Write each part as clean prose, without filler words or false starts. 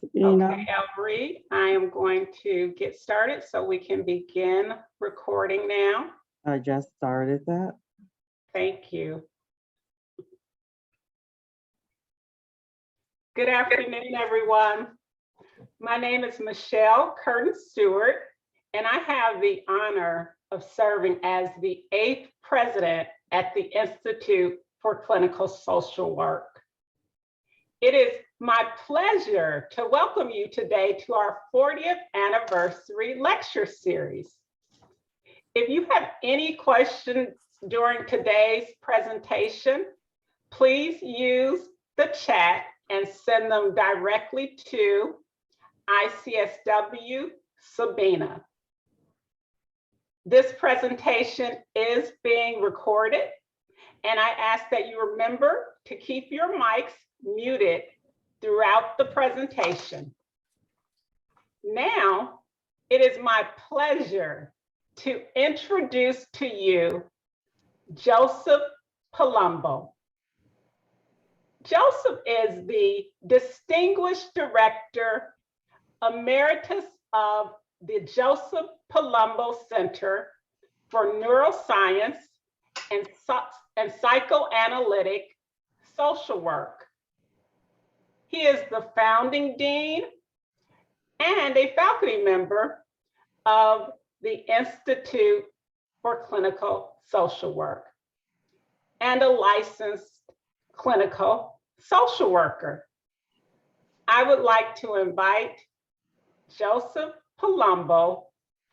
Okay, Elbree, I am going to get started so we can begin recording now. I just started that. Thank you. Good afternoon, everyone. My name is Michelle Curtin Stewart, and I have the honor of serving as the 8th president at the Institute for Clinical Social Work. It is my pleasure to welcome you today to our 40th anniversary lecture series. If you have any questions during today's presentation, please use the chat and send them directly to ICSW Sabina. This presentation is being recorded, and I ask that you remember to keep your mics muted throughout the presentation. Now, it is my pleasure to introduce to you Joseph Palumbo. Joseph is the Distinguished Director Emeritus of the Joseph Palumbo Center for Neuroscience and Psychoanalytic Social Work. He is the founding dean and a faculty member of the Institute for Clinical Social Work and a licensed clinical social worker. I would like to invite Joseph Palumbo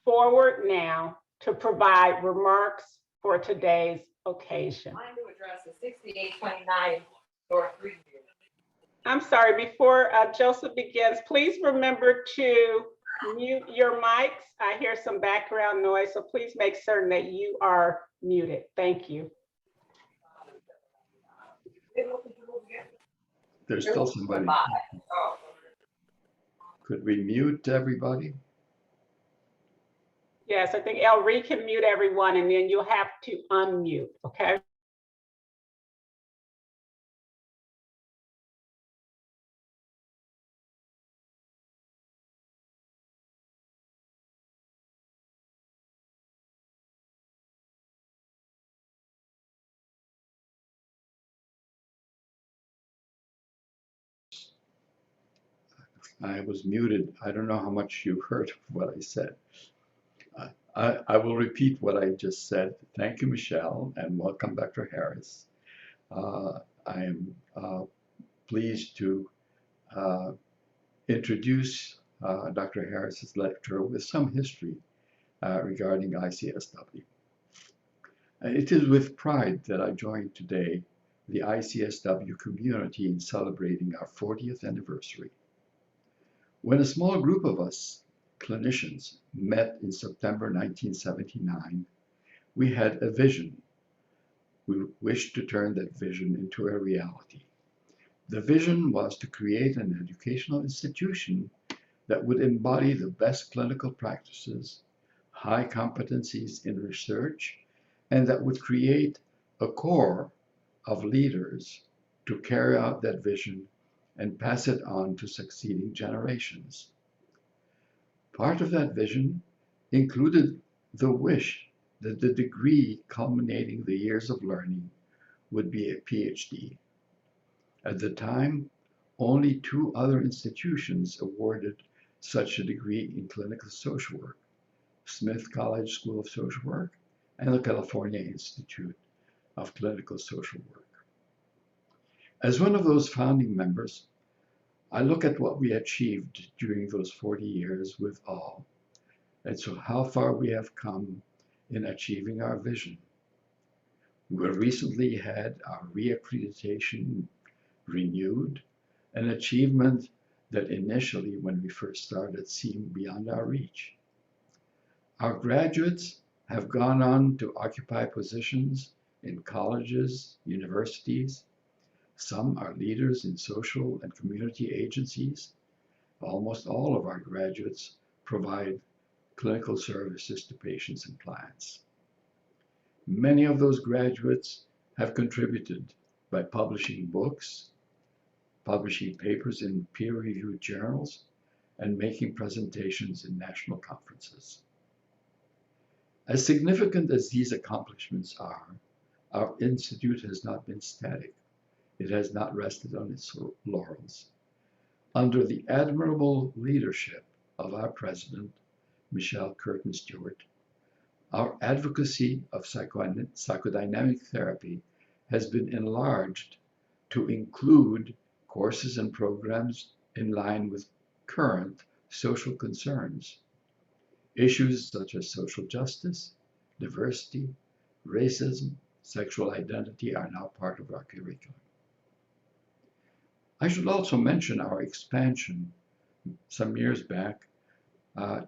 forward now to provide remarks for today's occasion. My new address is 6829 North Greenview. I'm sorry, before Joseph begins, please remember to mute your mics. I hear some background noise, so please make certain that you are muted. Thank you. There's still somebody. Could we mute everybody? Yes, I think Elbree can mute everyone, and then you'll have to unmute, okay? I was muted. I don't know how much you heard of what I said. I will repeat what I just said. Thank you, Michelle, and welcome, Dr. Harris. I am pleased to introduce Dr. Harris's lecture with some history regarding ICSW. It is with pride that I join today the ICSW community in celebrating our 40th anniversary. When a small group of us, clinicians, met in September 1979, we had a vision. We wished to turn that vision into a reality. The vision was to create an educational institution that would embody the best clinical practices, high competencies in research, and that would create a core of leaders to carry out that vision and pass it on to succeeding generations. Part of that vision included the wish that the degree culminating the years of learning would be a PhD. At the time, only 2 other institutions awarded such a degree in clinical social work: Smith College School of Social Work and the California Institute of Clinical Social Work. As one of those founding members, I look at what we achieved during those 40 years with awe, and so how far we have come in achieving our vision. We recently had our reaccreditation renewed, an achievement that initially, when we first started, seemed beyond our reach. Our graduates have gone on to occupy positions in colleges, universities. Some are leaders in social and community agencies. Almost all of our graduates provide clinical services to patients and clients. Many of those graduates have contributed by publishing books, publishing papers in peer-reviewed journals, and making presentations in national conferences. As significant as these accomplishments are, our institute has not been static. It has not rested on its laurels. Under the admirable leadership of our president, Michelle Curtin Stewart, our advocacy of psychodynamic therapy has been enlarged to include courses and programs in line with current social concerns. Issues such as social justice, diversity, racism, sexual identity are now part of our curriculum. I should also mention our expansion some years back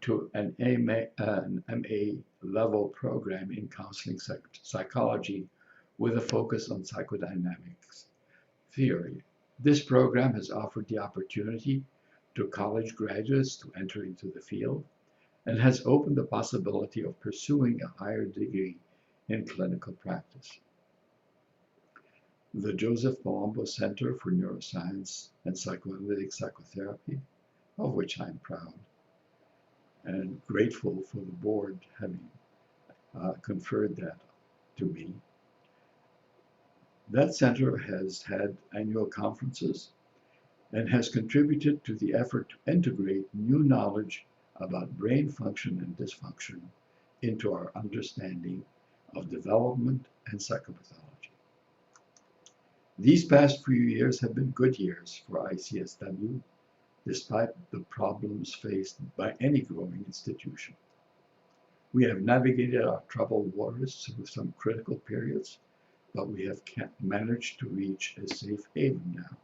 to an MA level program in counseling psychology with a focus on psychodynamics theory. This program has offered the opportunity to college graduates to enter into the field and has opened the possibility of pursuing a higher degree in clinical practice. The Joseph Palumbo Center for Neuroscience and Psychoanalytic Psychotherapy, of which I'm proud and grateful for the board having conferred that to me. That center has had annual conferences and has contributed to the effort to integrate new knowledge about brain function and dysfunction into our understanding of development and psychopathology. These past few years have been good years for ICSW, despite the problems faced by any growing institution. We have navigated our troubled waters through some critical periods, but we have managed to reach a safe haven now.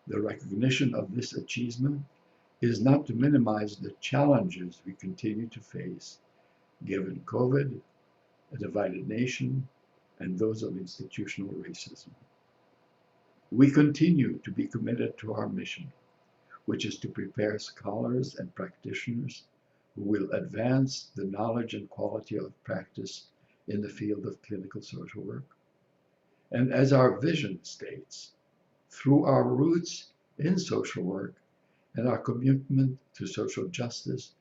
The recognition of this achievement is not to minimize the challenges we continue to face, given COVID, a divided nation, and those of institutional racism. We continue to be committed to our mission, which is to prepare scholars and practitioners who will advance the knowledge and quality of practice in the field of clinical social work. And as our vision states, through our roots in social work and our commitment to social justice,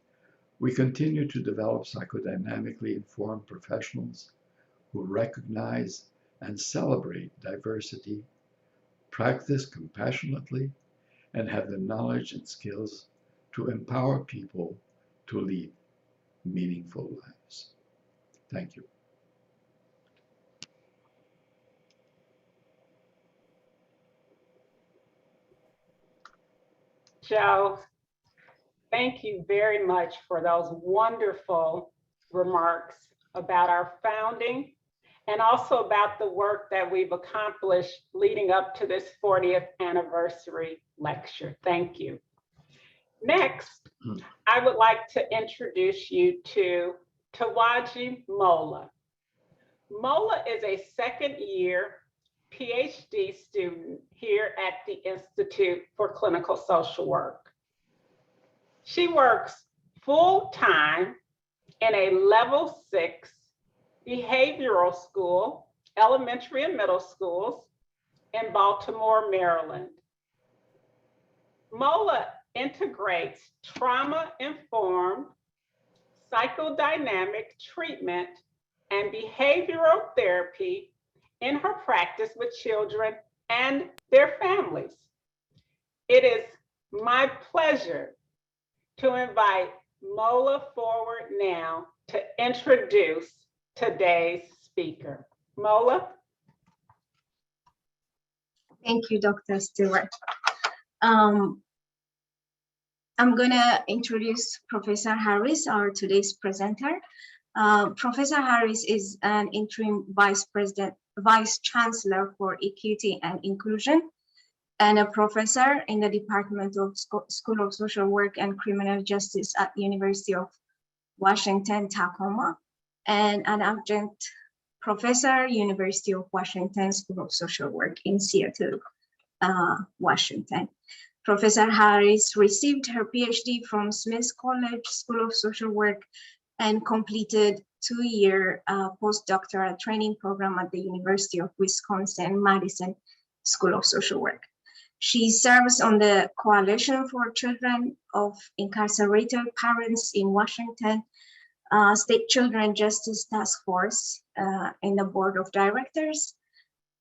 we continue to develop psychodynamically informed professionals who recognize and celebrate diversity, practice compassionately, and have the knowledge and skills to empower people to lead meaningful lives. Thank you. Joe, thank you very much for those wonderful remarks about our founding and also about the work that we've accomplished leading up to this 40th anniversary lecture. Thank you. Next, I would like to introduce you to Tawaji Mola. Mola is a second-year PhD student here at the Institute for Clinical Social Work. She works full-time in a level 6 behavioral school, elementary and middle schools in Baltimore, Maryland. Mola integrates trauma-informed psychodynamic treatment and behavioral therapy in her practice with children and their families. It is my pleasure to invite Mola forward now to introduce today's speaker. Mola? Thank you, Dr. Stewart. I'm going to introduce Professor Harris, our today's presenter. Professor Harris is an interim Vice Chancellor for Equity and Inclusion and a professor in the Department of School of Social Work and Criminal Justice at the University of Washington, Tacoma, and an adjunct professor, University of Washington School of Social Work in Seattle, Washington. Professor Harris received her PhD from Smith College School of Social Work and completed 2-year postdoctoral training program at the University of Wisconsin-Madison School of Social Work. She serves on the Coalition for Children of Incarcerated Parents in Washington State Children Justice Task Force in the Board of Directors,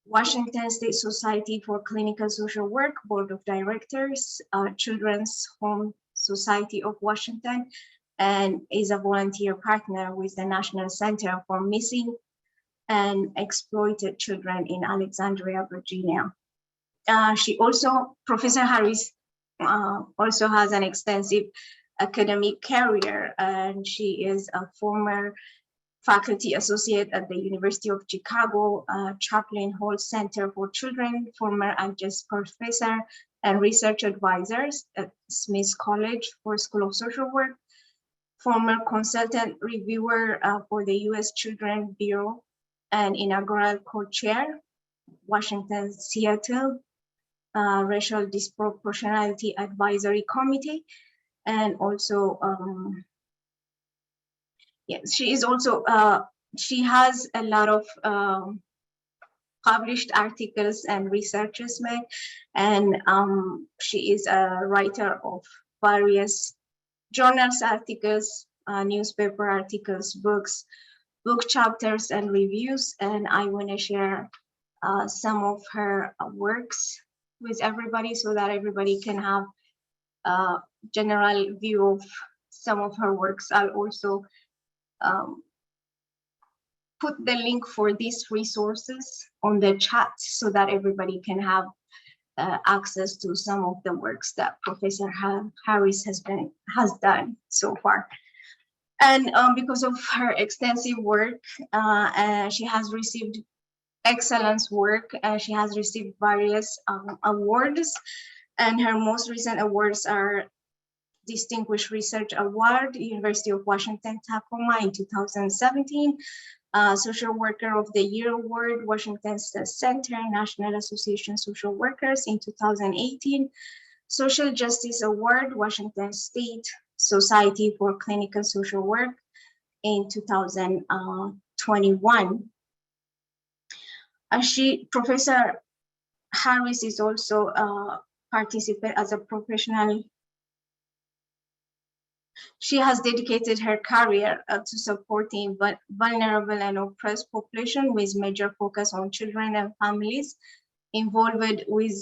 Washington State Society for Clinical Social Work Board of Directors, Children's Home Society of Washington, and is a volunteer partner with the National Center for Missing and Exploited Children in Alexandria, Virginia. Professor Harris also has an extensive academic career, and she is a former faculty associate at the University of Chicago, Chaplain Hall Center for Children, former adjunct professor and research advisors at Smith College for School of Social Work, former consultant reviewer for the U.S. Children Bureau, and inaugural co-chair, Washington, Seattle, Racial Disproportionality Advisory Committee, and also, she is also, she has a lot of published articles and researches made, and she is a writer of various journals articles, newspaper articles, books, book chapters and reviews, and I want to share some of her works with everybody so that everybody can have a general view of some of her works. I'll also put the link for these resources on the chat so that everybody can have access to some of the works that Professor Harris has done so far. And because of her extensive work, she has received excellence work. She has received various awards, and her most recent awards are Distinguished Research Award, University of Washington, Tacoma in 2017, Social Worker of the Year Award, Washington State Center, National Association of Social Workers in 2018, Social Justice Award, Washington State Society for Clinical Social Work in 2021. Professor Harris is also a participant as a professional. She has dedicated her career to supporting vulnerable and oppressed population with major focus on children and families involved with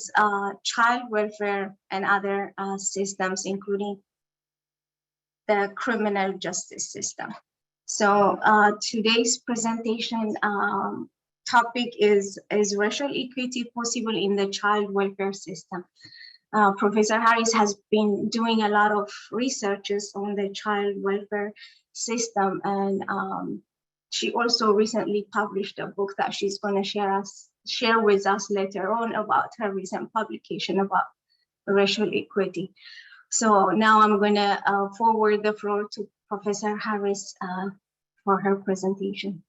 child welfare and other systems, including the criminal justice system. So today's presentation topic is racial equity possible in the child welfare system? Professor Harris has been doing a lot of researches on the child welfare system, and she also recently published a book that she's going to share with us later on about her recent publication about racial equity. So now I'm going to forward the floor to Professor Harris for her presentation.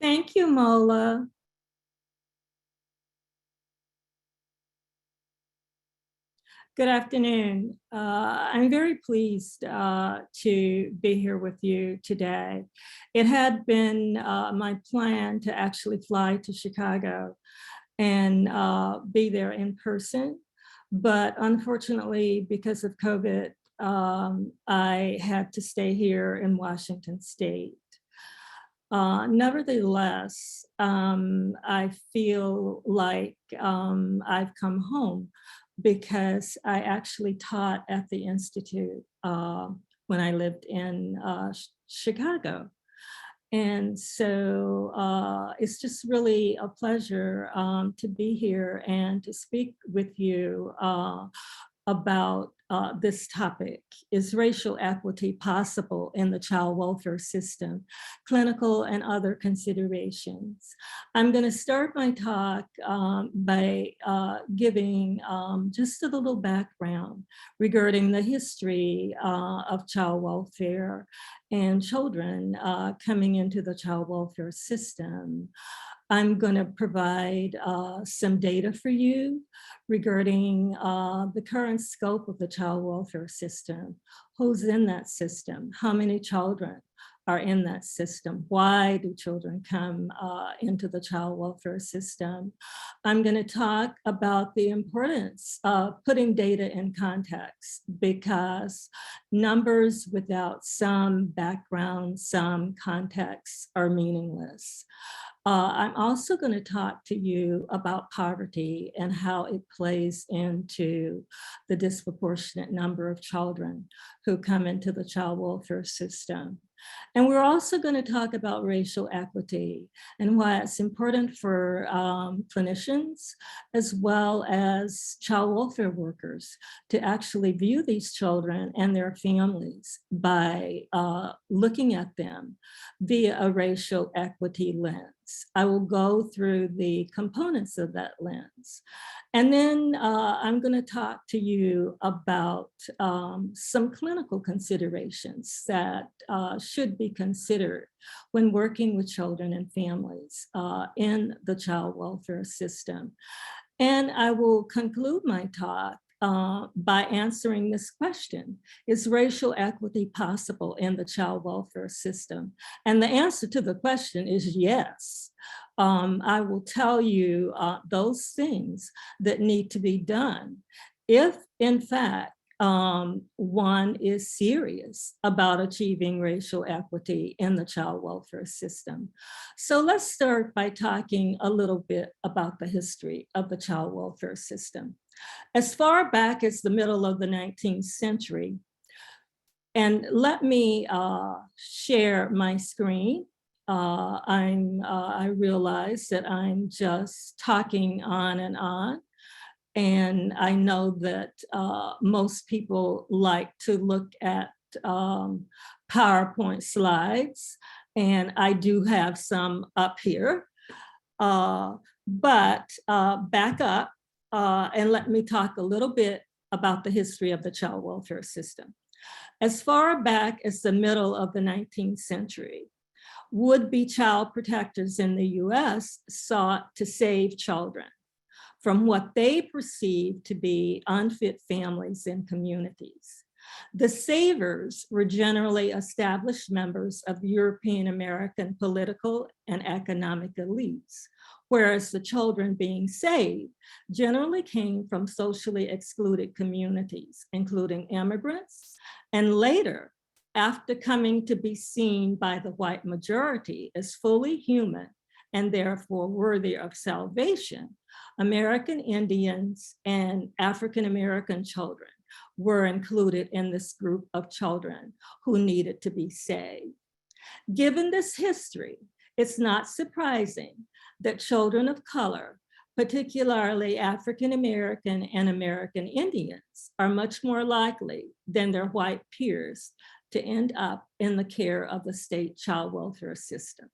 Thank you, Mola. Good afternoon. I'm very pleased to be here with you today. It had been my plan to actually fly to Chicago and be there in person, but unfortunately, because of COVID, I had to stay here in Washington State. Nevertheless, I feel like I've come home because I actually taught at the Institute when I lived in Chicago. And so it's just really a pleasure to be here and to speak with you about this topic. Is racial equity possible in the child welfare system? Clinical and other considerations. I'm going to start my talk by giving just a little background regarding the history of child welfare and children coming into the child welfare system. I'm going to provide some data for you regarding the current scope of the child welfare system. Who's in that system? How many children are in that system. Why do children come into the child welfare system? I'm going to talk about the importance of putting data in context, because numbers without some background, some context are meaningless. I'm also going to talk to you about poverty and how it plays into the disproportionate number of children who come into the child welfare system. And we're also going to talk about racial equity and why it's important for clinicians as well as child welfare workers to actually view these children and their families by looking at them via a racial equity lens. I will go through the components of that lens. And then I'm going to talk to you about some clinical considerations that should be considered when working with children and families in the child welfare system. And I will conclude my talk by answering this question: is racial equity possible in the child welfare system? And the answer to the question is yes. I will tell you those things that need to be done if, in fact, one is serious about achieving racial equity in the child welfare system. So let's start by talking a little bit about the history of the child welfare system. As far back as the middle of the 19th century, and let me share my screen. I realize that I'm just talking on, and I know that most people like to look at PowerPoint slides, and I do have some up here, but back up and let me talk a little bit about the history of the child welfare system. As far back as the middle of the 19th century, would-be child protectors in the US sought to save children from what they perceived to be unfit families and communities. The savers were generally established members of European American political and economic elites, whereas the children being saved generally came from socially excluded communities, including immigrants, and later, after coming to be seen by the white majority as fully human and therefore worthy of salvation, American Indians and African American children were included in this group of children who needed to be saved. Given this history, it's not surprising that children of color, particularly African American and American Indians, are much more likely than their white peers to end up in the care of the state child welfare system.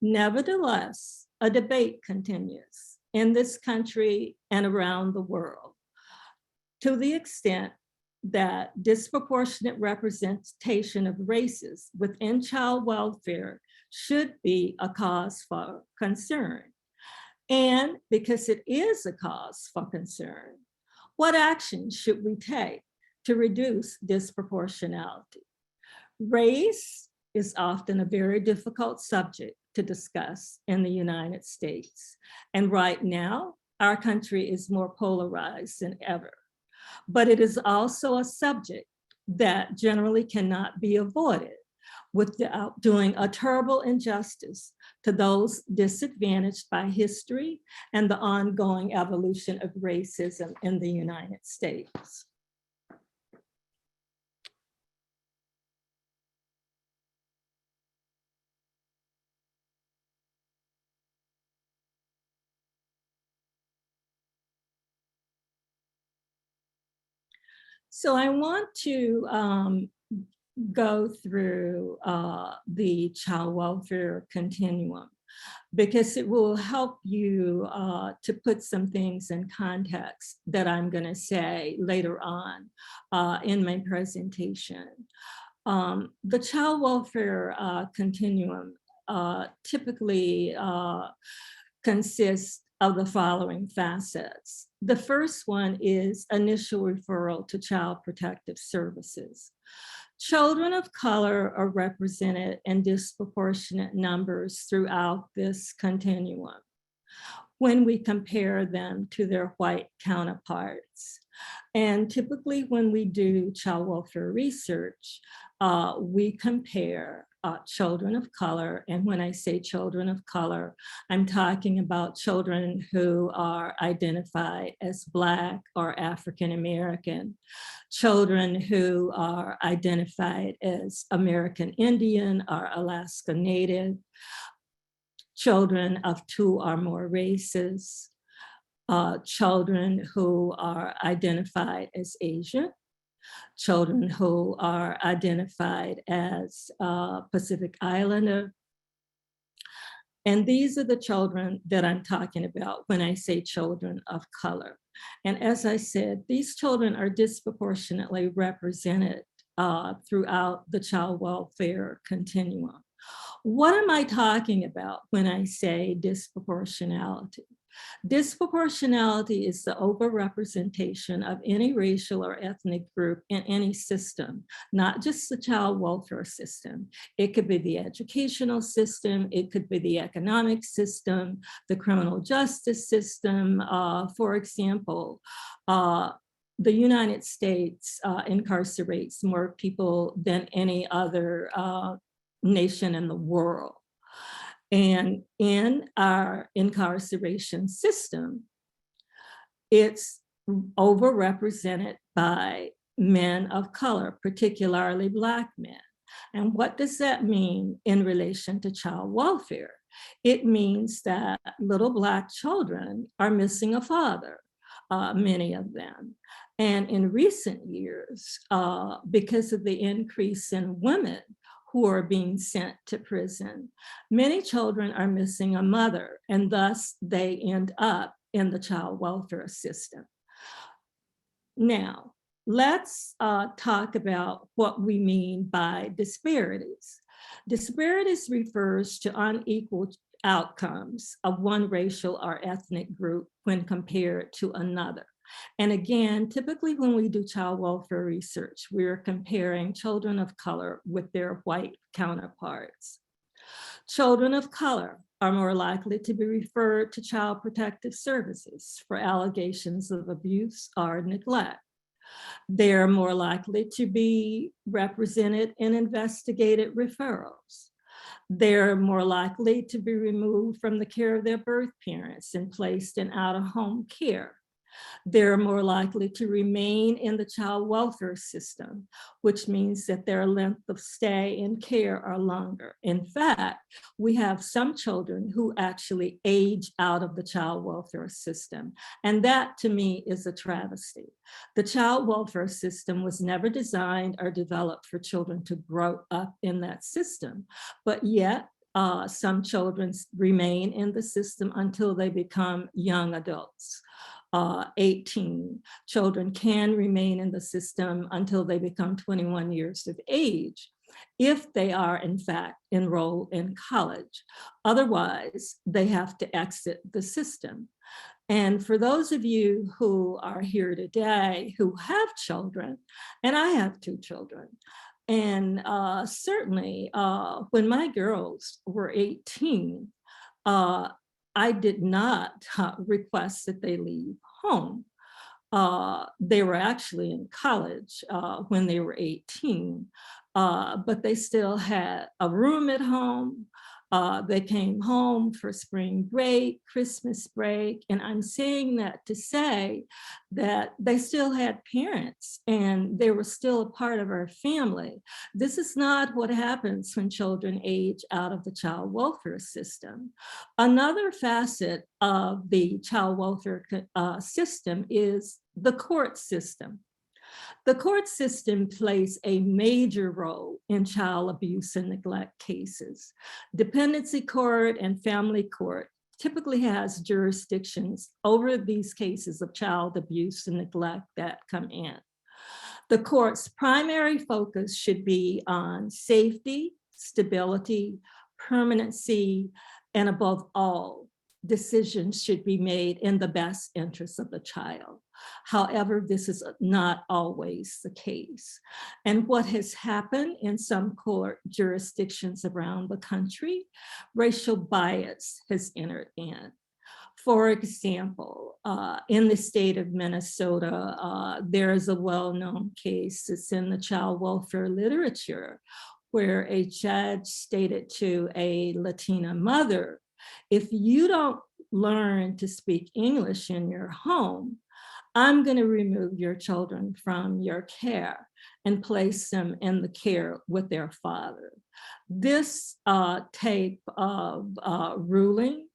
Nevertheless, a debate continues in this country and around the world to the extent that disproportionate representation of races within child welfare should be a cause for concern. And because it is a cause for concern, what action should we take to reduce disproportionality? Race is often a very difficult subject to discuss in the United States. And right now, our country is more polarized than ever. But it is also a subject that generally cannot be avoided without doing a terrible injustice to those disadvantaged by history and the ongoing evolution of racism in the United States. So I want to go through the child welfare continuum, because it will help you to put some things in context that I'm going to say later on in my presentation. The child welfare continuum typically consists of the following facets. The first one is initial referral to child protective services. Children of color are represented in disproportionate numbers throughout this continuum when we compare them to their white counterparts. And typically when we do child welfare research, we compare children of color. And when I say children of color, I'm talking about children who are identified as Black or African American, children who are identified as American Indian or Alaska Native, children of 2 or more races, children who are identified as Asian, children who are identified as Pacific Islander. And these are the children that I'm talking about when I say children of color. And as I said, these children are disproportionately represented throughout the child welfare continuum. What am I talking about when I say disproportionality? Disproportionality is the overrepresentation of any racial or ethnic group in any system, not just the child welfare system. It could be the educational system, it could be the economic system, the criminal justice system. For example, the United States incarcerates more people than any other nation in the world. And in our incarceration system, it's overrepresented by men of color, particularly Black men. And what does that mean in relation to child welfare? It means that little Black children are missing a father, many of them. And in recent years, because of the increase in women who are being sent to prison, many children are missing a mother, and thus they end up in the child welfare system. Now, let's talk about what we mean by disparities. Disparities refers to unequal outcomes of one racial or ethnic group when compared to another. And again, typically when we do child welfare research, we're comparing children of color with their white counterparts. Children of color are more likely to be referred to Child Protective Services for allegations of abuse or neglect. They're more likely to be represented in investigated referrals. They're more likely to be removed from the care of their birth parents and placed in out-of-home care. They're more likely to remain in the child welfare system, which means that their length of stay in care are longer. In fact, we have some children who actually age out of the child welfare system. And that to me is a travesty. The child welfare system was never designed or developed for children to grow up in that system, but yet some children remain in the system until they become young adults. 18. Children can remain in the system until they become 21 years of age, if they are in fact enrolled in college. Otherwise, they have to exit the system. And for those of you who are here today who have children, and I have 2 children, and certainly when my girls were 18, I did not request that they leave home. They were actually in college when they were 18, but they still had a room at home. They came home for spring break, Christmas break, and I'm saying that to say that they still had parents and they were still a part of our family. This is not what happens when children age out of the child welfare system. Another facet of the child welfare system is the court system. The court system plays a major role in child abuse and neglect cases. Dependency court and family court typically has jurisdictions over these cases of child abuse and neglect that come in. The court's primary focus should be on safety, stability, permanency, and above all, decisions should be made in the best interest of the child. However, this is not always the case. And what has happened in some court jurisdictions around the country, racial bias has entered in. For example, in the state of Minnesota, there is a well-known case that's in the child welfare literature where a judge stated to a Latina mother, if you don't learn to speak English in your home, I'm going to remove your children from your care and place them in the care with their father. This type of ruling,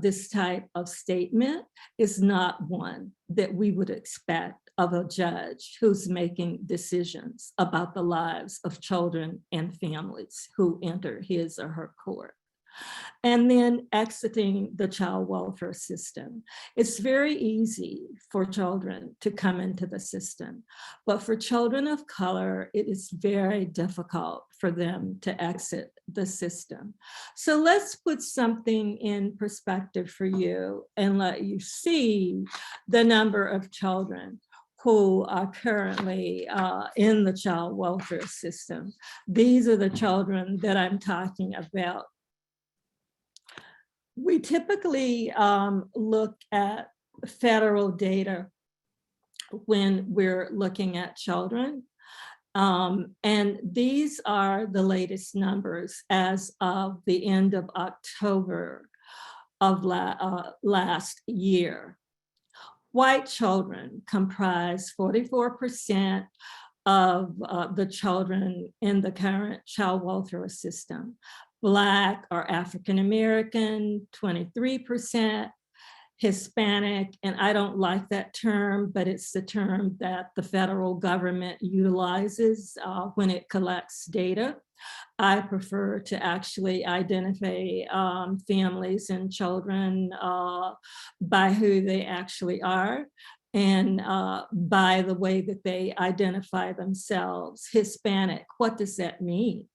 this type of statement is not one that we would expect of a judge who's making decisions about the lives of children and families who enter his or her court. And then exiting the child welfare system. It's very easy for children to come into the system, but for children of color, it is very difficult for them to exit the system. So let's put something in perspective for you and let you see the number of children who are currently in the child welfare system. These are the children that I'm talking about. We typically look at federal data when we're looking at children. And these are the latest numbers as of the end of October of last year. White children comprise 44% of the children in the current child welfare system. Black or African-American, 23%, Hispanic, and I don't like that term, but it's the term that the federal government utilizes when it collects data. I prefer to actually identify families and children by who they actually are and by the way that they identify themselves. Hispanic, what does that mean?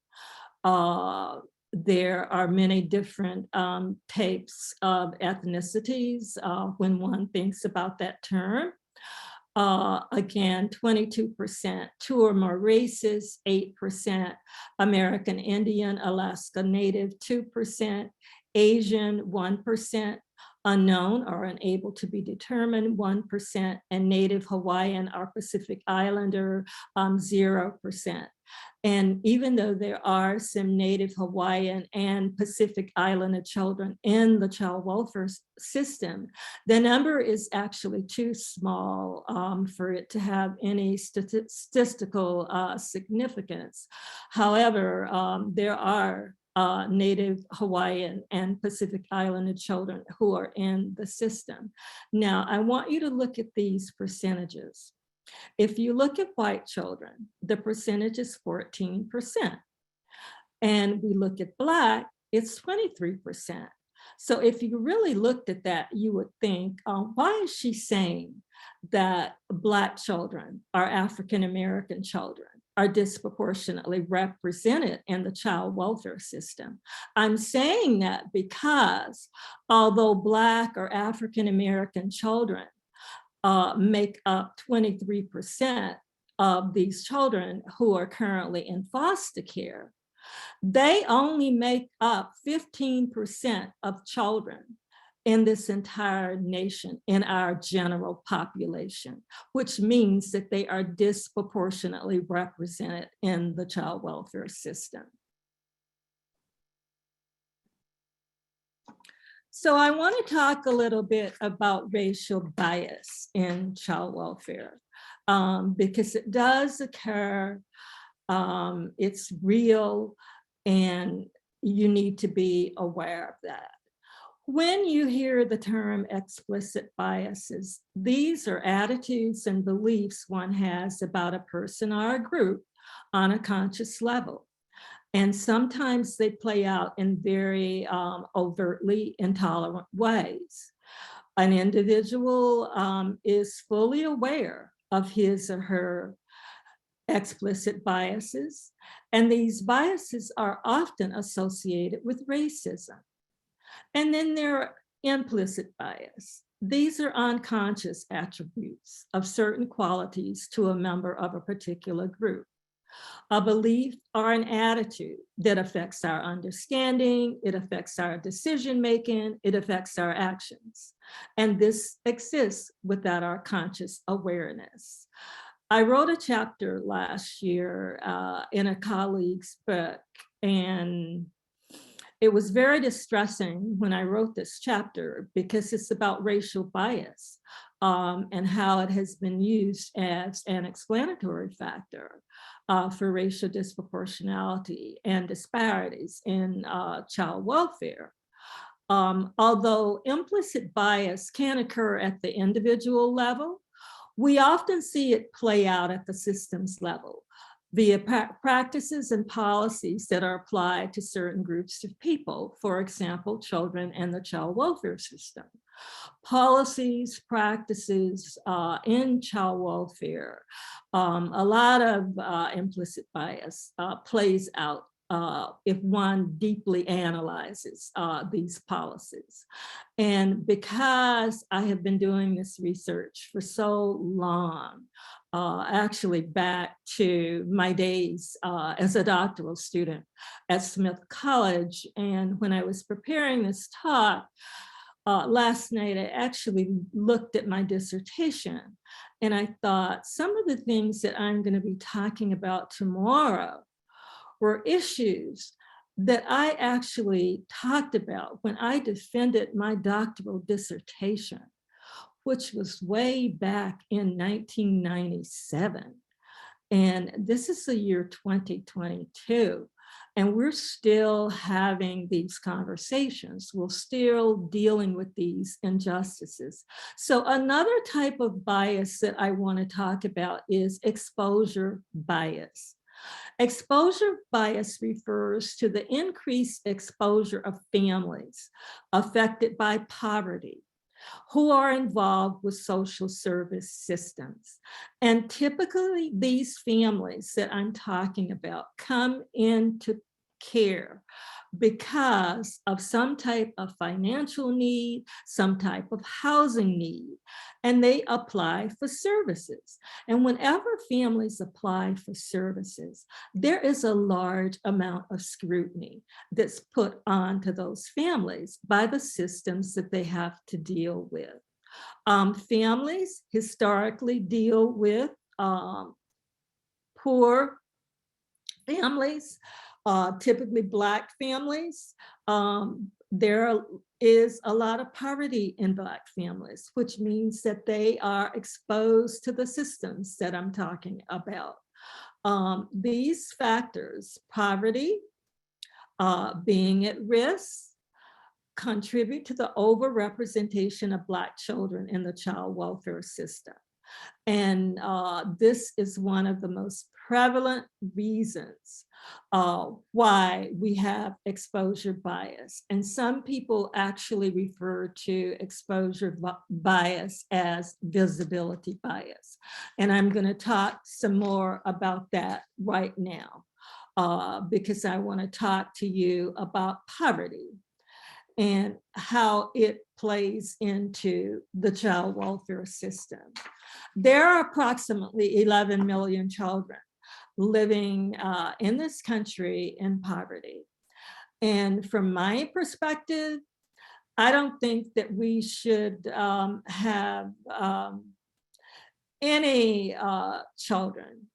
There are many different types of ethnicities when one thinks about that term. Again, 22%, 2 or more races, 8%, American Indian, Alaska Native, 2%, Asian, 1%, unknown or unable to be determined, 1%, and Native Hawaiian or Pacific Islander, 0%. And even though there are some Native Hawaiian and Pacific Islander children in the child welfare system, the number is actually too small for it to have any statistical significance. However, there are Native Hawaiian and Pacific Islander children who are in the system. Now, I want you to look at these percentages. If you look at white children, the percentage is 14%. And we look at Black, it's 23%. So if you really looked at that, you would think, why is she saying that Black children or African-American children are disproportionately represented in the child welfare system? I'm saying that because although Black or African-American children make up 23% of these children who are currently in foster care, they only make up 15% of children in this entire nation, in our general population, which means that they are disproportionately represented in the child welfare system. So I want to talk a little bit about racial bias in child welfare because it does occur, it's real, and you need to be aware of that. When you hear the term explicit biases, these are attitudes and beliefs one has about a person or a group on a conscious level. And sometimes they play out in very overtly intolerant ways. An individual is fully aware of his or her explicit biases, and these biases are often associated with racism. And then there are implicit bias. these are unconscious attributes of certain qualities to a member of a particular group. A belief or an attitude that affects our understanding, it affects our decision-making, it affects our actions. And this exists without our conscious awareness. I wrote a chapter last year in a colleague's book, and it was very distressing when I wrote this chapter because it's about racial bias and how it has been used as an explanatory factor for racial disproportionality and disparities in child welfare. Although implicit bias can occur at the individual level, we often see it play out at the systems level via practices and policies that are applied to certain groups of people, for example, children and the child welfare system. Policies, practices in child welfare, a lot of implicit bias plays out if one deeply analyzes these policies. And because I have been doing this research for so long, actually back to my days as a doctoral student at Smith College, and when I was preparing this talk, last night, I actually looked at my dissertation and I thought some of the things that I'm going to be talking about tomorrow were issues that I actually talked about when I defended my doctoral dissertation, which was way back in 1997. And this is the year 2022. And we're still having these conversations. We're still dealing with these injustices. So another type of bias that I want to talk about is exposure bias. Exposure bias refers to the increased exposure of families affected by poverty who are involved with social service systems. And typically these families that I'm talking about come into care because of some type of financial need, some type of housing need, and they apply for services. And whenever families apply for services, there is a large amount of scrutiny that's put onto those families by the systems that they have to deal with. Families historically deal with poor families, typically Black families. There is a lot of poverty in Black families, which means that they are exposed to the systems that I'm talking about. These factors, poverty, being at risk, contribute to the overrepresentation of Black children in the child welfare system. And this is one of the most prevalent reasons why we have exposure bias. And some people actually refer to exposure bias as visibility bias. And I'm going to talk some more about that right now because I want to talk to you about poverty and how it plays into the child welfare system. There are approximately 11 million children living in this country in poverty. And from my perspective, I don't think that we should have any children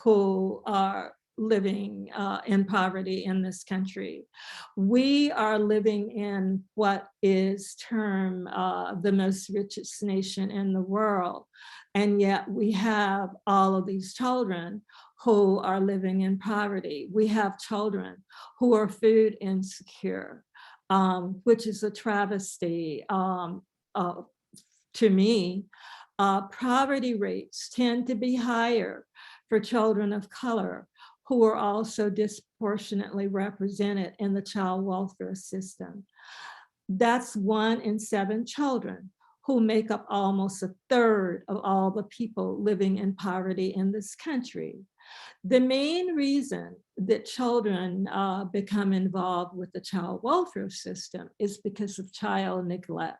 who are living in poverty in this country. We are living in what is termed the most richest nation in the world. And yet we have all of these children who are living in poverty. We have children who are food insecure, which is a travesty to me. Poverty rates tend to be higher for children of color who are also disproportionately represented in the child welfare system. That's 1 in 7 children who make up almost 1/3 of all the people living in poverty in this country. The main reason that children become involved with the child welfare system is because of child neglect.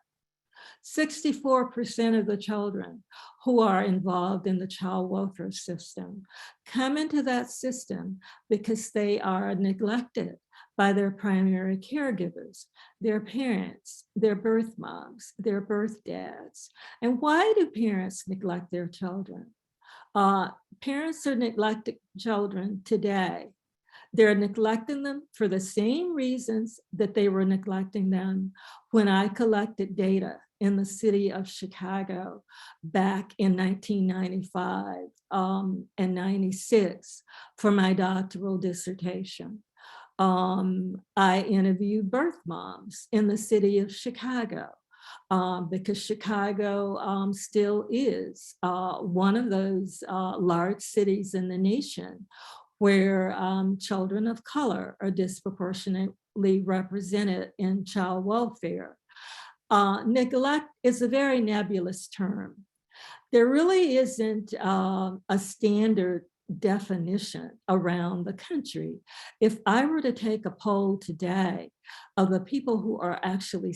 64% of the children who are involved in the child welfare system come into that system because they are neglected by their primary caregivers, their parents, their birth moms, their birth dads. And why do parents neglect their children? Parents are neglecting children today. They're neglecting them for the same reasons that they were neglecting them when I collected data in the city of Chicago back in 1995 and 96 for my doctoral dissertation. I interviewed birth moms in the city of Chicago because Chicago still is one of those large cities in the nation where children of color are disproportionately represented in child welfare. Neglect is a very nebulous term. There really isn't a standard definition around the country. If I were to take a poll today of the people who are actually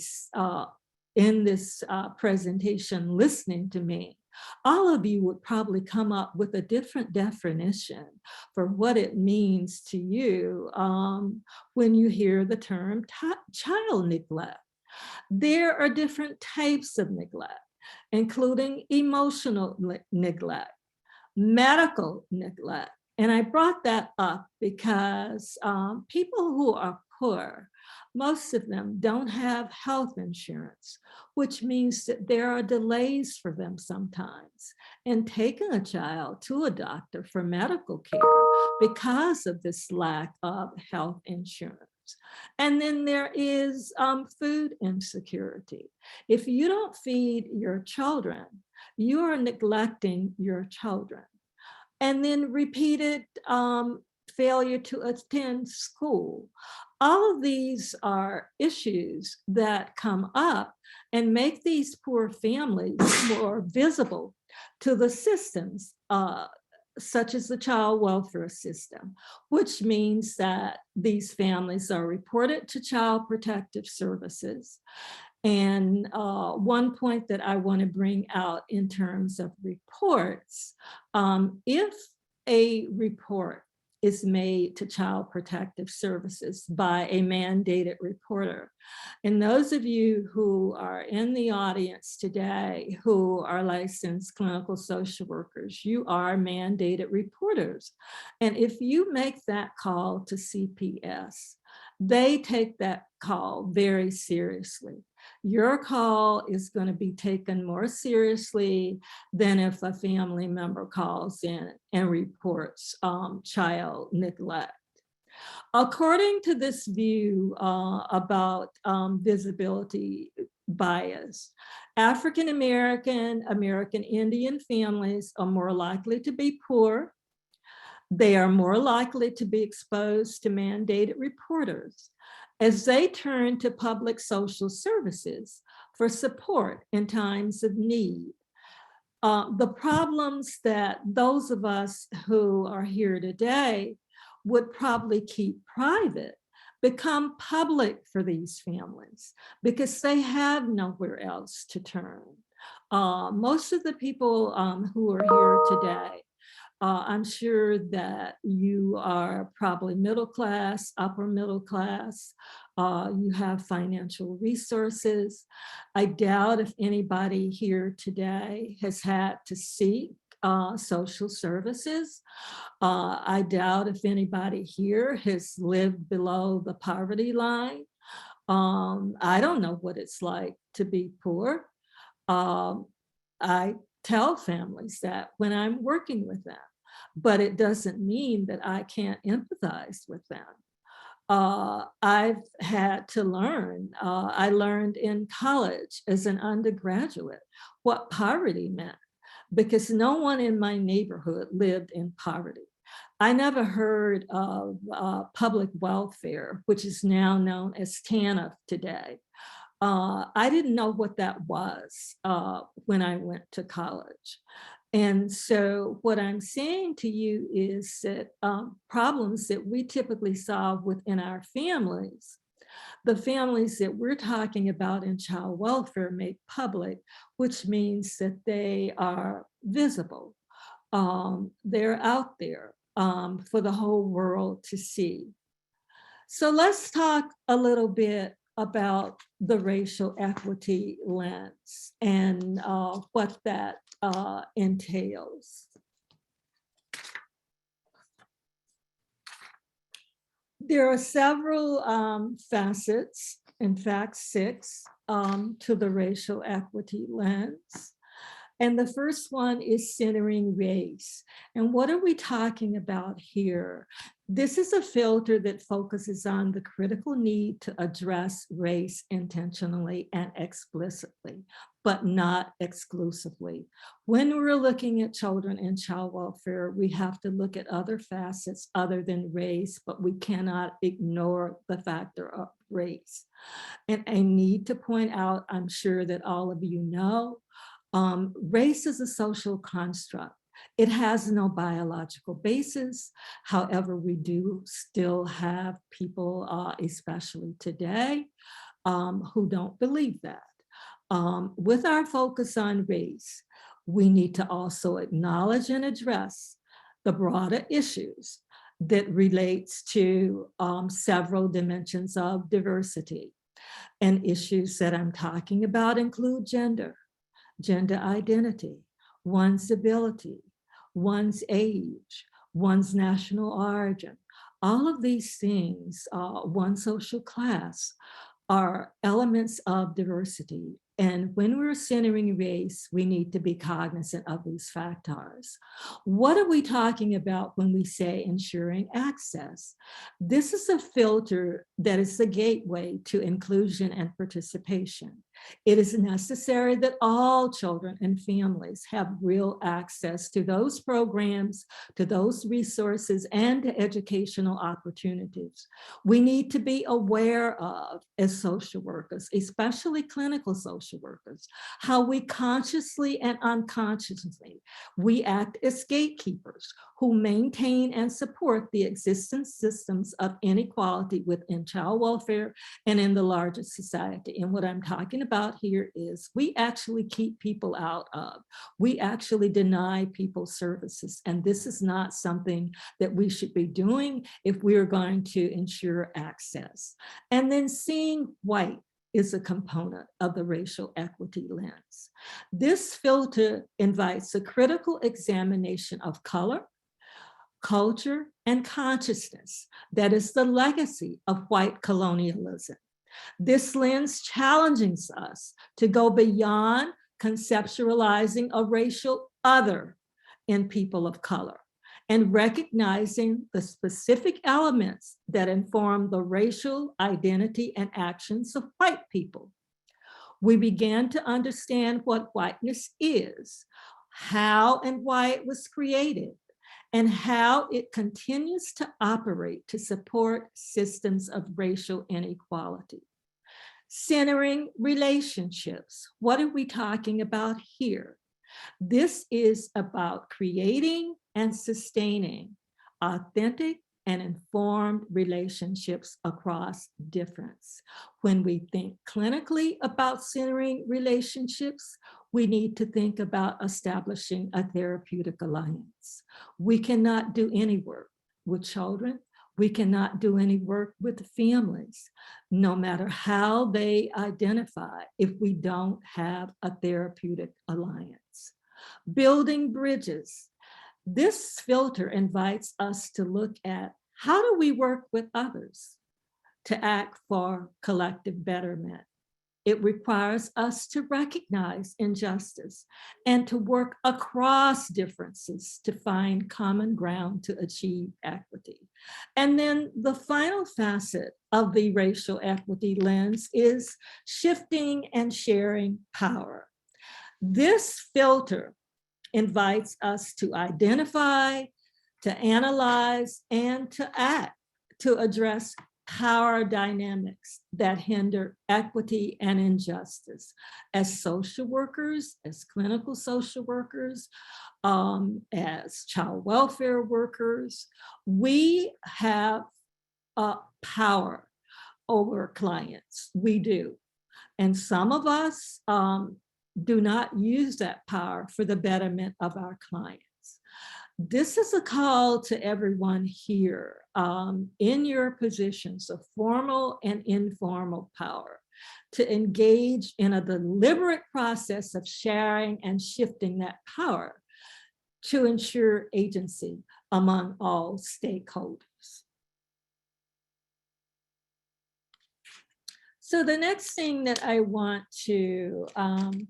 in this presentation listening to me, all of you would probably come up with a different definition for what it means to you when you hear the term child neglect. There are different types of neglect, including emotional neglect, medical neglect. And I brought that up because people who are poor, most of them don't have health insurance, which means that there are delays for them sometimes in taking a child to a doctor for medical care because of this lack of health insurance. And then there is food insecurity. If you don't feed your children, you are neglecting your children. And then repeated failure to attend school. All of these are issues that come up and make these poor families more visible to the systems, such as the child welfare system, which means that these families are reported to Child Protective Services. And one point that I want to bring out in terms of reports, if a report is made to Child Protective Services by a mandated reporter, and those of you who are in the audience today who are licensed clinical social workers, you are mandated reporters. And if you make that call to CPS, they take that call very seriously. Your call is going to be taken more seriously than if a family member calls in and reports child neglect. According to this view about visibility bias, African American, American Indian families are more likely to be poor. They are more likely to be exposed to mandated reporters as they turn to public social services for support in times of need. The problems that those of us who are here today would probably keep private become public for these families because they have nowhere else to turn. Most of the people who are here today, I'm sure that you are probably middle class, upper middle class. You have financial resources. I doubt if anybody here today has had to seek social services. I doubt if anybody here has lived below the poverty line. I don't know what it's like to be poor. I tell families that when I'm working with them, but it doesn't mean that I can't empathize with them. I've had to learn, I learned in college as an undergraduate what poverty meant because no one in my neighborhood lived in poverty. I never heard of public welfare, which is now known as TANF today. I didn't know what that was when I went to college. And so what I'm saying to you is that problems that we typically solve within our families The families that we're talking about in child welfare make public, which means that they are visible. They're out there for the whole world to see. So let's talk a little bit about the racial equity lens and what that entails. There are several facets, in fact, 6 to the racial equity lens. And the first one is centering race. And what are we talking about here? This is a filter that focuses on the critical need to address race intentionally and explicitly, but not exclusively. When we're looking at children in child welfare, we have to look at other facets other than race, but we cannot ignore the factor of race. And I need to point out, I'm sure that all of you know, race is a social construct. It has no biological basis. However, we do still have people, especially today, who don't believe that. With our focus on race, we need to also acknowledge and address the broader issues that relates to several dimensions of diversity. And issues that I'm talking about include gender identity, one's ability, one's age, one's national origin. All of these things, one social class, are elements of diversity. And when we're centering race, we need to be cognizant of these factors. What are we talking about when we say ensuring access? This is a filter that is the gateway to inclusion and participation. It is necessary that all children and families have real access to those programs, to those resources, and to educational opportunities. We need to be aware of, as social workers, especially clinical social workers, how we consciously and unconsciously, we act as gatekeepers who maintain and support the existing systems of inequality within child welfare and in the larger society. And what I'm talking about here is we actually keep people out of, we actually deny people services. And this is not something that we should be doing if we're going to ensure access. And then seeing white is a component of the racial equity lens. This filter invites a critical examination of color, culture, and consciousness that is the legacy of white colonialism. This lens challenges us to go beyond conceptualizing a racial other in people of color and recognizing the specific elements that inform the racial identity and actions of white people. We began to understand what whiteness is, how and why it was created, and how it continues to operate to support systems of racial inequality. Centering relationships. What are we talking about here? This is about creating and sustaining authentic and informed relationships across difference. When we think clinically about centering relationships, we need to think about establishing a therapeutic alliance. We cannot do any work with children. We cannot do any work with families, no matter how they identify, if we don't have a therapeutic alliance. Building bridges. This filter invites us to look at how do we work with others to act for collective betterment. It requires us to recognize injustice and to work across differences to find common ground to achieve equity. And then the final facet of the racial equity lens is shifting and sharing power. This filter invites us to identify, to analyze, and to act to address power dynamics that hinder equity and injustice. As social workers, as clinical social workers, as child welfare workers, we have power over clients. We do. And some of us do not use that power for the betterment of our clients. This is a call to everyone here in your positions of formal and informal power to engage in a deliberate process of sharing and shifting that power to ensure agency among all stakeholders. So the next thing that I want to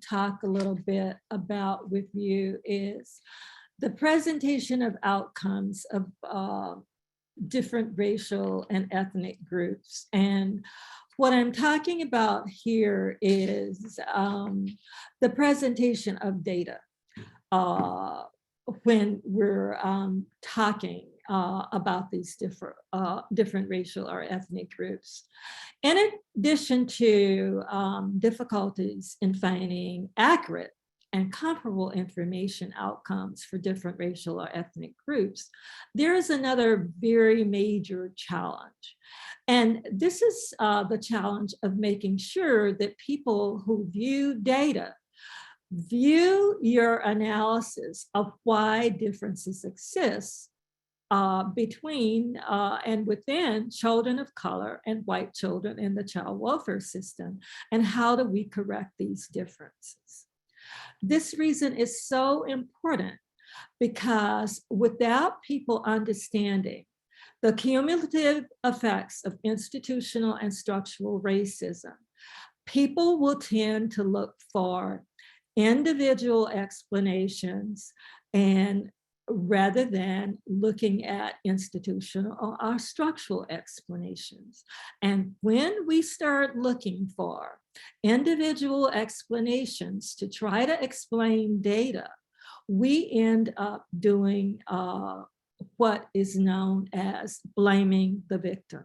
talk a little bit about with you is the presentation of outcomes of different racial and ethnic groups. And what I'm talking about here is the presentation of data when we're talking about these different racial or ethnic groups. In addition to difficulties in finding accurate and comparable information outcomes for different racial or ethnic groups, there is another very major challenge. And this is the challenge of making sure that people who view data view your analysis of why differences exist between and within children of color and white children in the child welfare system, and how do we correct these differences. This reason is so important because without people understanding the cumulative effects of institutional and structural racism, people will tend to look for individual explanations and rather than looking at institutional or structural explanations. And when we start looking for individual explanations to try to explain data, we end up doing what is known as blaming the victim.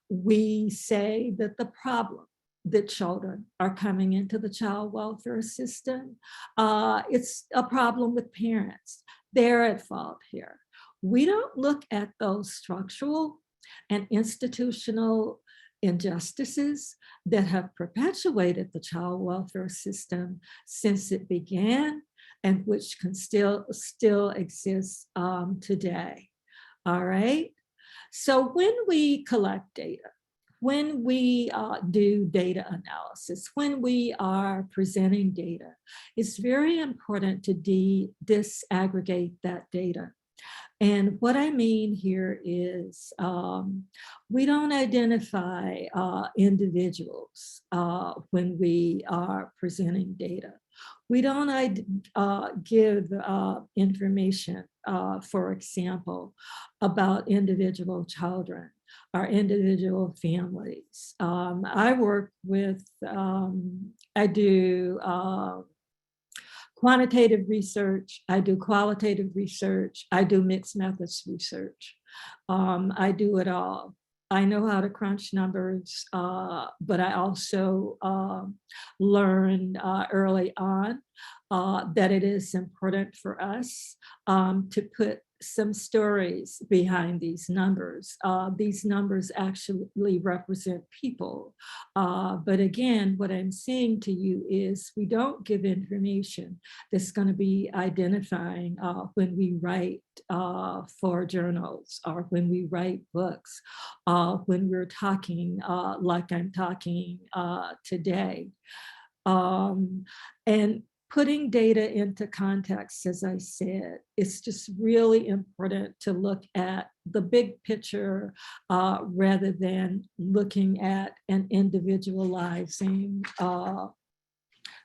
We say that the problem that children are coming into the child welfare system, it's a problem with parents. They're at fault here. We don't look at those structural and institutional injustices that have perpetuated the child welfare system since it began and which can still exist today. All right. So when we collect data, when we do data analysis, when we are presenting data, it's very important to disaggregate that data. And what I mean here is we don't identify individuals when we are presenting data. We don't give information, for example, about individual children or individual families. I work with, I do quantitative research, I do qualitative research, I do mixed methods research. I do it all. I know how to crunch numbers, but I also learned early on that it is important for us to put some stories behind these numbers. These numbers actually represent people. But again, what I'm saying to you is we don't give information that's going to be identifying when we write for journals or when we write books, when we're talking like I'm talking today. And putting data into context, as I said, it's just really important to look at the big picture rather than looking at and individualizing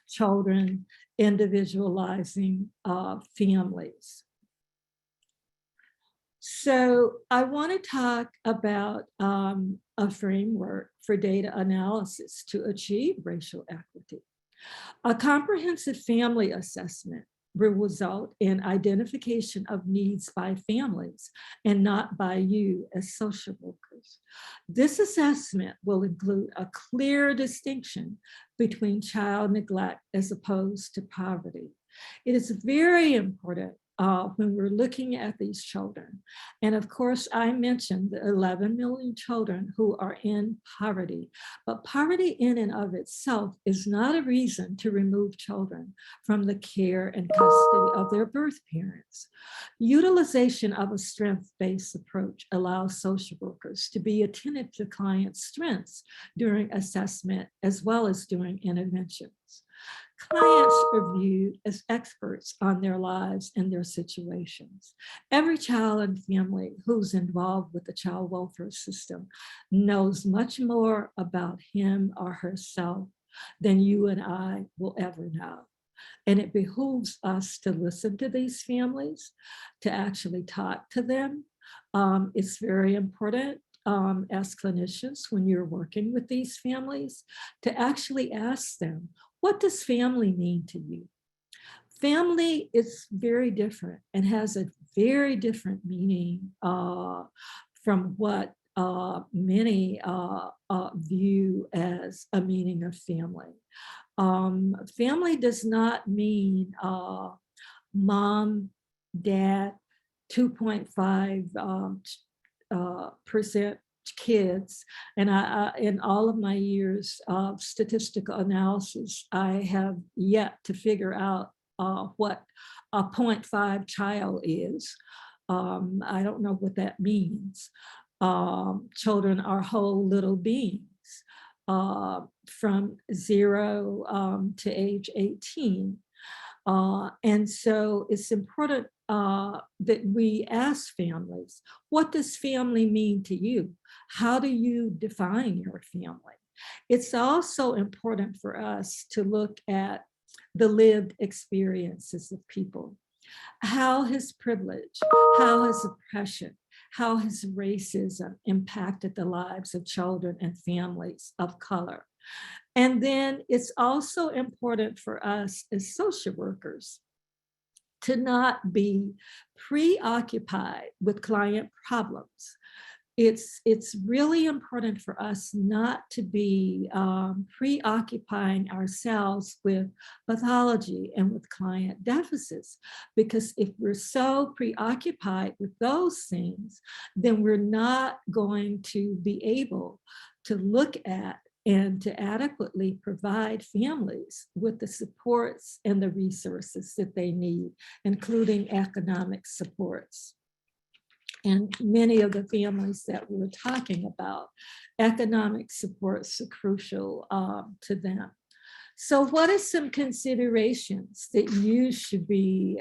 children, individualizing families. So I want to talk about a framework for data analysis to achieve racial equity. A comprehensive family assessment will result in identification of needs by families and not by you as social workers. This assessment will include a clear distinction between child neglect as opposed to poverty. It is very important when we're looking at these children. And of course, I mentioned the 11 million children who are in poverty, but poverty in and of itself is not a reason to remove children from the care and custody of their birth parents. Utilization of a strength-based approach allows social workers to be attentive to clients' strengths during assessment as well as during interventions. Clients are viewed as experts on their lives and their situations. Every child and family who's involved with the child welfare system knows much more about him or herself than you and I will ever know. And it behooves us to listen to these families, to actually talk to them. It's very important as clinicians when you're working with these families to actually ask them, what does family mean to you? Family is very different and has a very different meaning from what many view as a meaning of family. Family does not mean mom, dad, 2.5% kids. And in all of my years of statistical analysis, I have yet to figure out what a 0.5 child is. I don't know what that means. Children are whole little beings from 0 to age 18. And so it's important that we ask families, what does family mean to you? How do you define your family? It's also important for us to look at the lived experiences of people. How has privilege, how has oppression, how has racism impacted the lives of children and families of color? And then it's also important for us as social workers to not be preoccupied with client problems. It's really important for us not to be preoccupying ourselves with pathology and with client deficits, because if we're so preoccupied with those things, then we're not going to be able to look at and to adequately provide families with the supports and the resources that they need, including economic supports. And many of the families that we're talking about, economic supports are crucial to them. So what are some considerations that you should be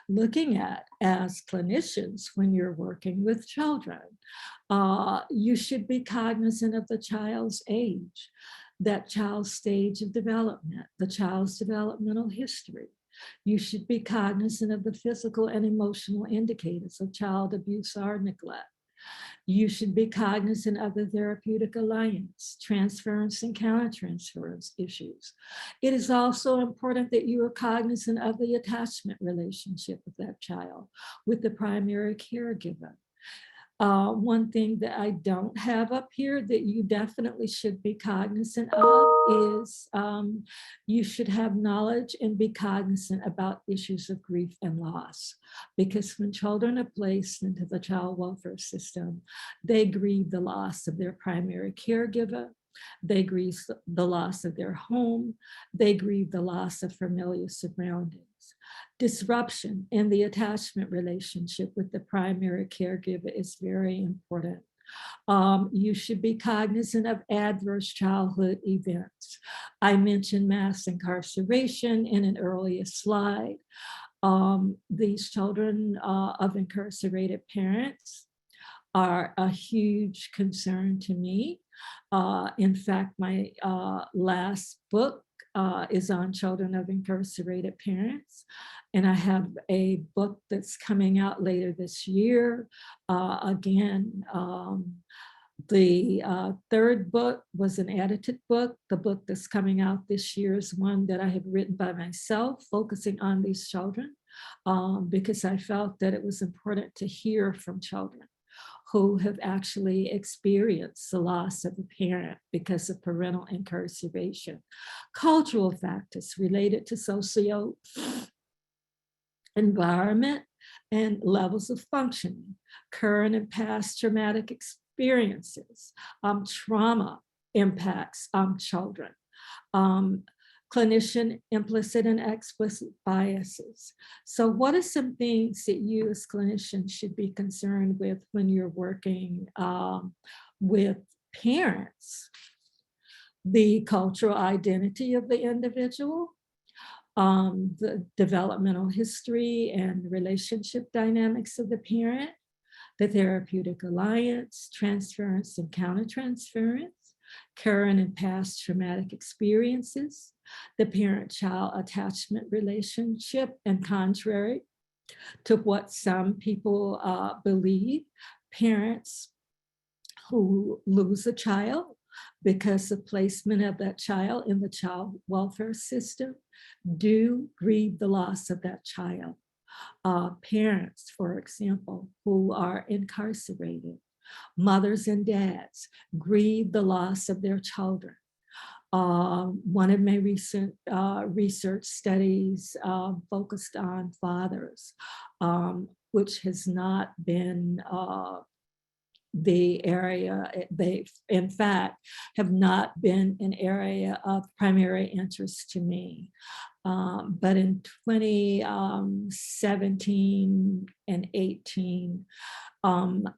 looking at as clinicians when you're working with children? You should be cognizant of the child's age, that child's stage of development, the child's developmental history. You should be cognizant of the physical and emotional indicators of child abuse or neglect. You should be cognizant of the therapeutic alliance, transference and countertransference issues. It is also important that you are cognizant of the attachment relationship of that child with the primary caregiver. One thing that I don't have up here that you definitely should be cognizant of is you should have knowledge and be cognizant about issues of grief and loss. Because when children are placed into the child welfare system, they grieve the loss of their primary caregiver, they grieve the loss of their home, they grieve the loss of familiar surroundings. Disruption in the attachment relationship with the primary caregiver is very important. You should be cognizant of adverse childhood events. I mentioned mass incarceration in an earlier slide. These children of incarcerated parents are a huge concern to me. In fact, my last book is on children of incarcerated parents. And I have a book that's coming out later this year. Again, the third book was an edited book. The book that's coming out this year is one that I had written by myself, focusing on these children, because I felt that it was important to hear from children who have actually experienced the loss of a parent because of parental incarceration. Cultural factors related to environment, and levels of functioning, current and past traumatic experiences, trauma impacts children, clinician implicit and explicit biases. So what are some things that you as clinicians should be concerned with when you're working with parents? The cultural identity of the individual, the developmental history and relationship dynamics of the parent, the therapeutic alliance, transference and countertransference, current and past traumatic experiences, the parent-child attachment relationship, and contrary to what some people believe, parents who lose a child because of placement of that child in the child welfare system do grieve the loss of that child. Parents, for example, who are incarcerated, mothers and dads grieve the loss of their children. One of my recent research studies focused on fathers, which has not been the area, they in fact have not been an area of primary interest to me. But in 2017 and 18,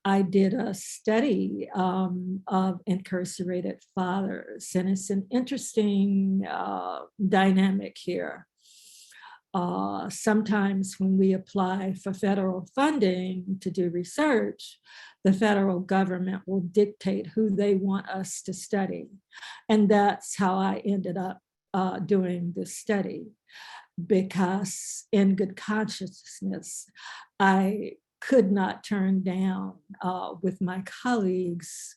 I did a study of incarcerated fathers, and it's an interesting dynamic here. Sometimes when we apply for federal funding to do research, the federal government will dictate who they want us to study. And that's how I ended up doing this study, because in good consciousness, I could not turn down with my colleagues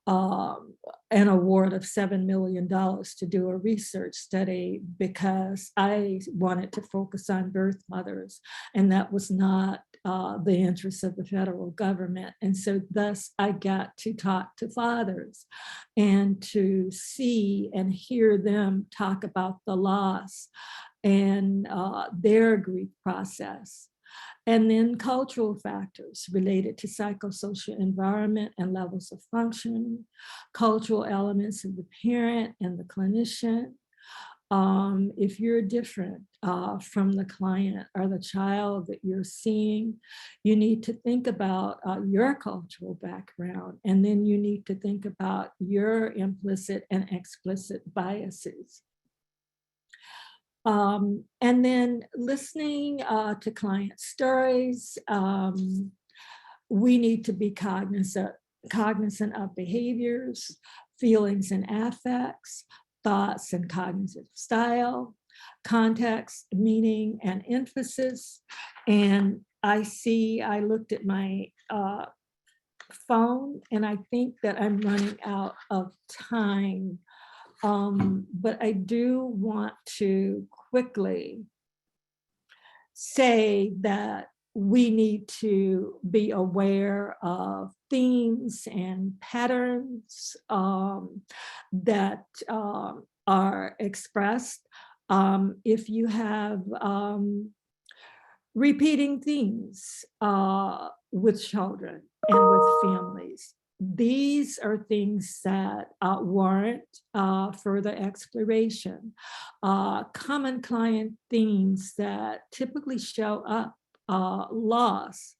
an award of $7 million to do a research study, because I wanted to focus on birth mothers, and that was not the interest of the federal government. And so thus I got to talk to fathers and to see and hear them talk about the loss and their grief process. And then cultural factors related to psychosocial environment and levels of functioning, cultural elements of the parent and the clinician. If you're different from the client or the child that you're seeing, you need to think about your cultural background, and then you need to think about your implicit and explicit biases. And then listening to client stories, we need to be cognizant of behaviors, feelings and affects, thoughts and cognitive style, context, meaning, and emphasis. And I looked at my phone, and I think that I'm running out of time. But I do want to quickly say that we need to be aware of themes and patterns that are expressed. If you have repeating themes with children and with families, these are things that warrant further exploration. Common client themes that typically show up: loss,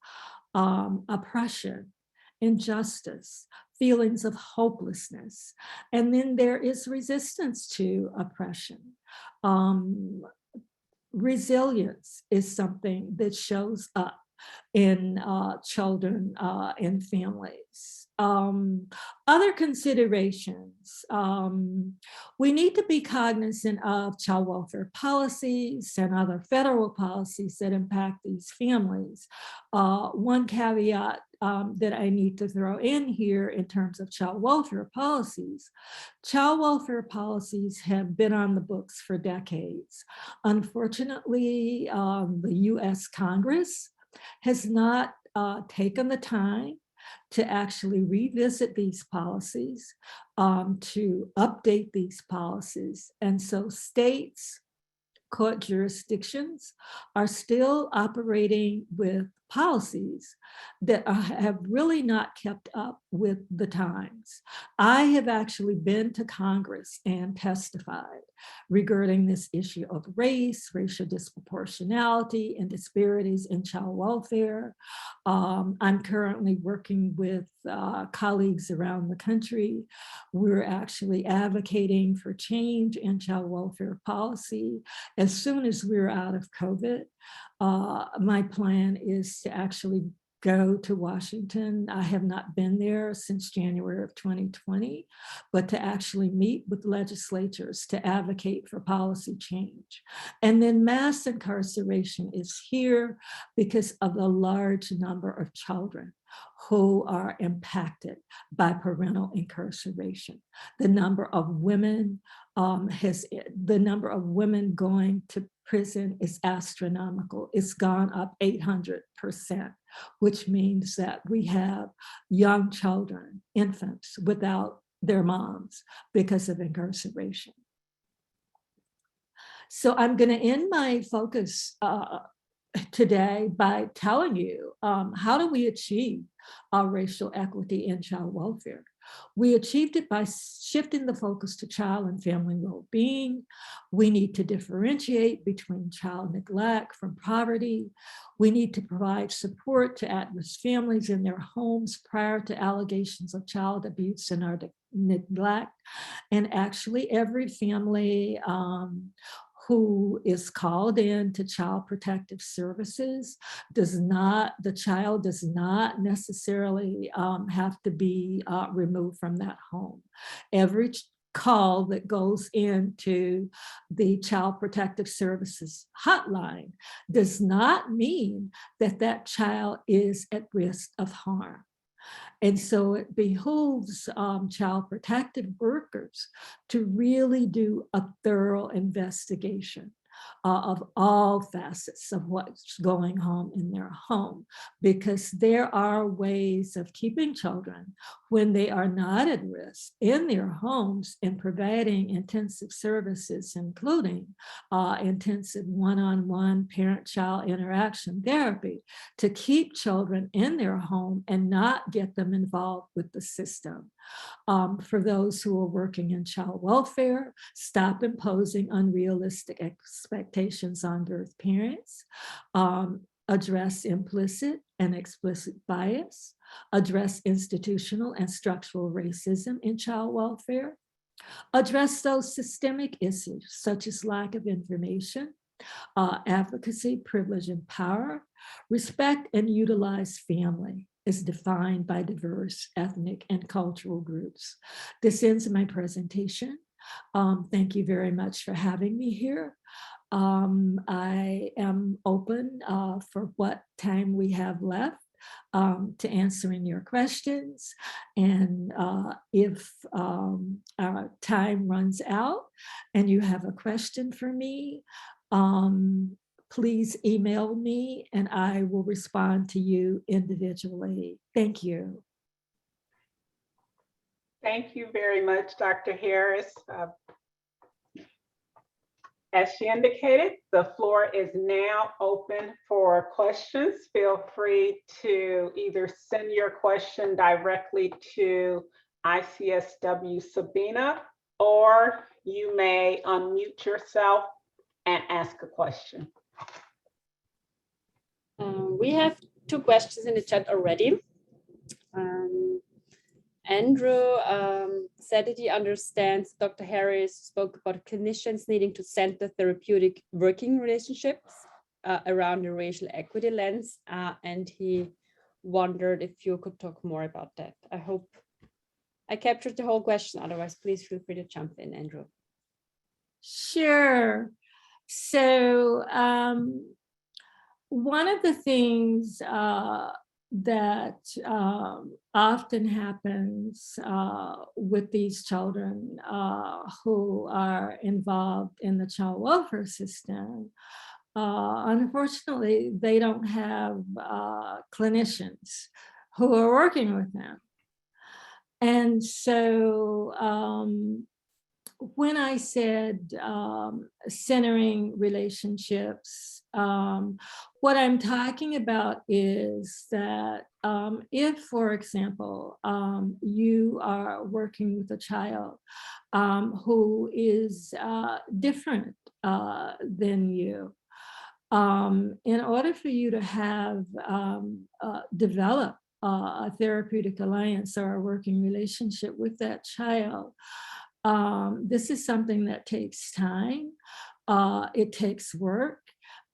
oppression, injustice, feelings of hopelessness. And then there is resistance to oppression. Resilience is something that shows up in children and families. Other considerations, we need to be cognizant of child welfare policies and other federal policies that impact these families. One caveat that I need to throw in here in terms of child welfare policies have been on the books for decades. Unfortunately, the US Congress has not taken the time to actually revisit these policies, to update these policies. And so states court jurisdictions are still operating with policies that have really not kept up with the times. I have actually been to Congress and testified regarding this issue of race, racial disproportionality, and disparities in child welfare. I'm currently working with colleagues around the country. We're actually advocating for change in child welfare policy. As soon as we're out of COVID, my plan is to actually go to Washington. I have not been there since January of 2020, but to actually meet with legislatures to advocate for policy change. And then mass incarceration is here because of the large number of children who are impacted by parental incarceration. The number of women going to prison is astronomical. It's gone up 800%, which means that we have young children, infants, without their moms because of incarceration. So I'm going to end my focus today by telling you how do we achieve racial equity in child welfare. We achieved it by shifting the focus to child and family well-being. We need to differentiate between child neglect from poverty. We need to provide support to at-risk families in their homes prior to allegations of child abuse and or neglect. And actually every family who is called in to Child Protective Services the child does not necessarily have to be removed from that home. Every call that goes into the Child Protective Services hotline does not mean that that child is at risk of harm. And so it behooves child protective workers to really do a thorough investigation of all facets of what's going on in their home, because there are ways of keeping children when they are not at risk in their homes and providing intensive services, including intensive one-on-one parent-child interaction therapy to keep children in their home and not get them involved with the system. For those who are working in child welfare, stop imposing unrealistic expectations on birth parents, address implicit and explicit bias, address institutional and structural racism in child welfare, address those systemic issues such as lack of information, advocacy, privilege, and power, respect and utilize family is defined by diverse ethnic and cultural groups. This ends my presentation. Thank you very much for having me here. I am open for what time we have left to answering your questions. And if our time runs out and you have a question for me, please email me and I will respond to you individually. Thank you. Thank you very much, Dr. Harris. As she indicated, the floor is now open for questions. Feel free to either send your question directly to ICSW Sabina, or you may unmute yourself and ask a question. We have 2 questions in the chat already. Andrew said that he understands Dr. Harris spoke about clinicians needing to center therapeutic working relationships around the racial equity lens, and he wondered if you could talk more about that. I hope I captured the whole question. Otherwise, please feel free to jump in, Andrew. Sure. So one of the things that often happens with these children who are involved in the child welfare system, unfortunately, they don't have clinicians who are working with them. And so when I said centering relationships, what I'm talking about is that if, for example, you are working with a child who is different than you, in order for you to have develop a therapeutic alliance or a working relationship with that child, this is something that takes time. It takes work.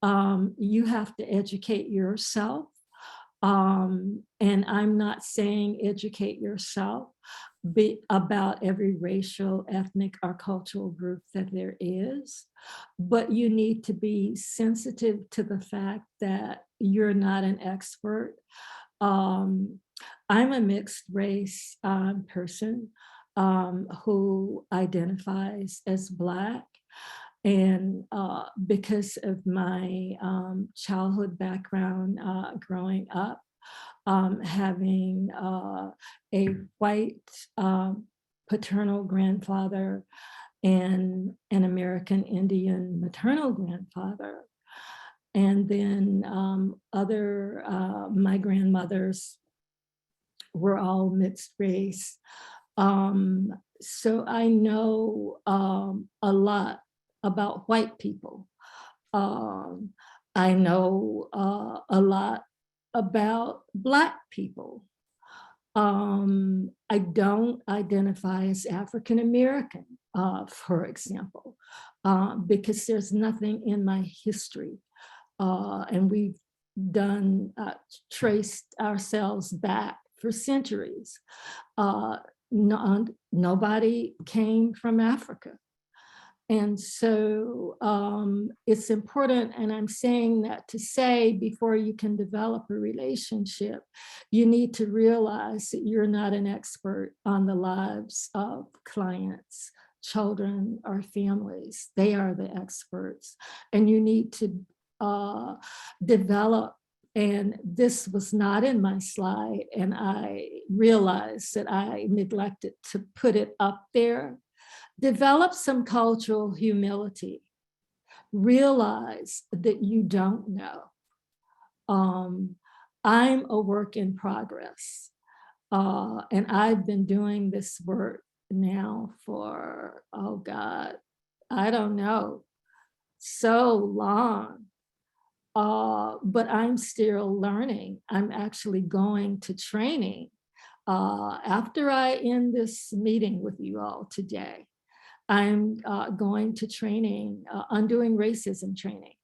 You have to educate yourself. And I'm not saying educate yourself about every racial, ethnic, or cultural group that there is, but you need to be sensitive to the fact that you're not an expert. I'm a mixed race person who identifies as Black. And because of my childhood background growing up, having a white paternal grandfather and an American Indian maternal grandfather, and then my grandmothers were all mixed race. So I know a lot about white people. I know a lot about Black people. I don't identify as African American, for example, because there's nothing in my history. And we've traced ourselves back for centuries. Nobody came from Africa. And so it's important, and I'm saying that to say before you can develop a relationship, you need to realize that you're not an expert on the lives of clients, children, or families. They are the experts, and you need to develop. And this was not in my slide, and I realized that I neglected to put it up there. Develop some cultural humility. Realize that you don't know. I'm a work in progress, and I've been doing this work now for, oh God, I don't know, so long. But I'm still learning. I'm actually going to training after I end this meeting with you all today. I'm going to training, Undoing Racism training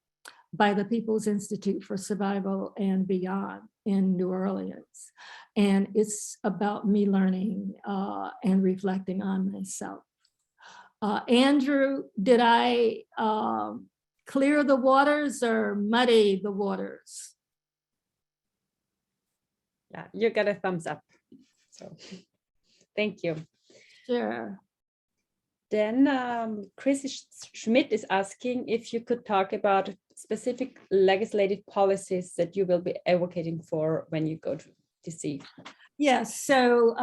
by the People's Institute for Survival and Beyond in New Orleans. And it's about me learning and reflecting on myself. Andrew, did I clear the waters or muddy the waters? Yeah, you got a thumbs up. So thank you. Sure. Then Chris Schmidt is asking if you could talk about specific legislative policies that you will be advocating for when you go to DC. Yes, so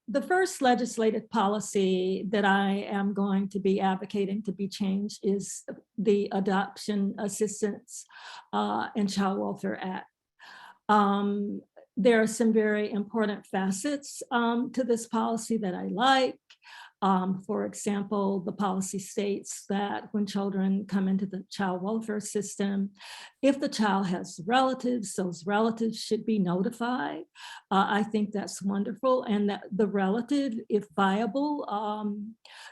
the first legislative policy that I am going to be advocating to be changed is the Adoption Assistance and Child Welfare Act. There are some very important facets to this policy that I like. For example, the policy states that when children come into the child welfare system, if the child has relatives, those relatives should be notified. I think that's wonderful, and that the relative, if viable,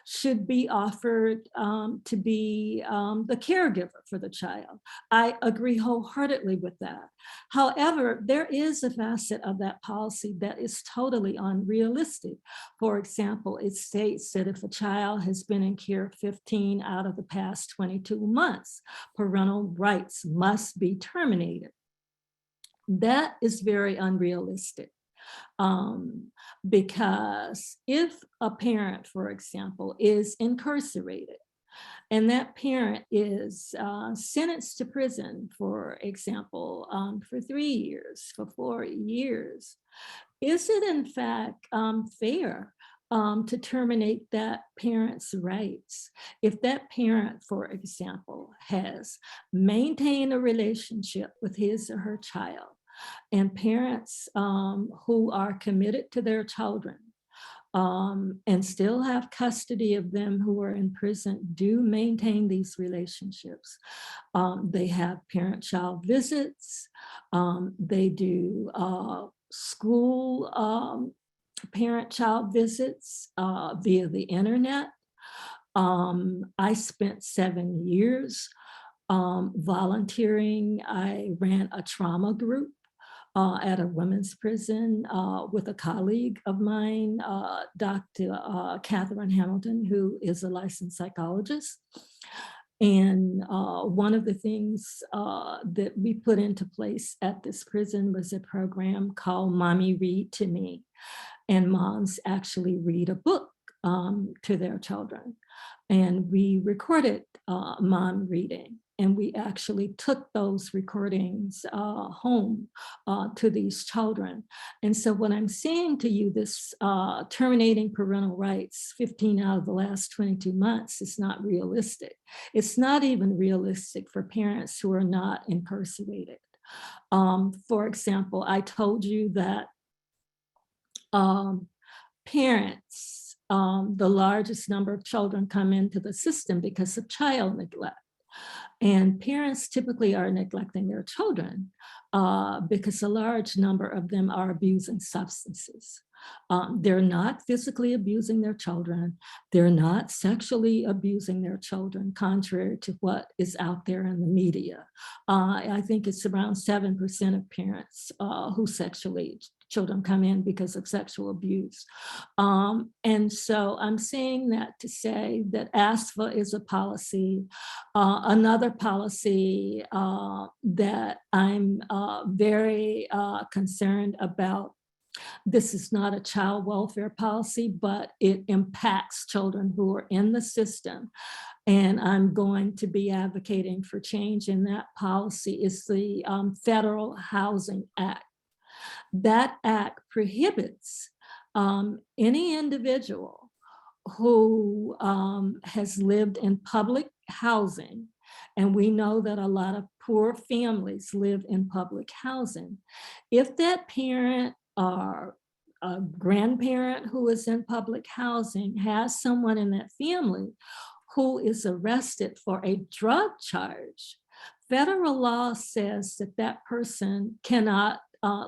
should be offered to be the caregiver for the child. I agree wholeheartedly with that. However, there is a facet of that policy that is totally unrealistic. For example, it states that if a child has been in care 15 out of the past 22 months, parental rights must be terminated. That is very unrealistic. Because if a parent, for example, is incarcerated, and that parent is sentenced to prison, for example, for 3 years, for 4 years, is it in fact fair to terminate that parent's rights. If that parent, for example, has maintained a relationship with his or her child, and parents who are committed to their children and still have custody of them who are in prison do maintain these relationships. They have parent-child visits. They do school parent-child visits via the internet. I spent 7 years volunteering. I ran a trauma group at a women's prison with a colleague of mine, Dr. Catherine Hamilton, who is a licensed psychologist. And one of the things that we put into place at this prison was a program called Mommy Read to Me. And moms actually read a book to their children. And we recorded mom reading. And we actually took those recordings home to these children. And so what I'm saying to you, this terminating parental rights 15 out of the last 22 months is not realistic. It's not even realistic for parents who are not incarcerated. For example, I told you that parents, the largest number of children come into the system because of child neglect. And parents typically are neglecting their children because a large number of them are abusing substances. They're not physically abusing their children. They're not sexually abusing their children, contrary to what is out there in the media. I think it's around 7% of parents who children come in because of sexual abuse. And so I'm saying that to say that ASFA is a policy. Another policy that I'm very concerned about, this is not a child welfare policy, but it impacts children who are in the system. And I'm going to be advocating for change in that policy, is the Federal Housing Act. That act prohibits any individual who has lived in public housing, and we know that a lot of poor families live in public housing. If that parent or a grandparent who is in public housing has someone in that family who is arrested for a drug charge, federal law says that that person cannot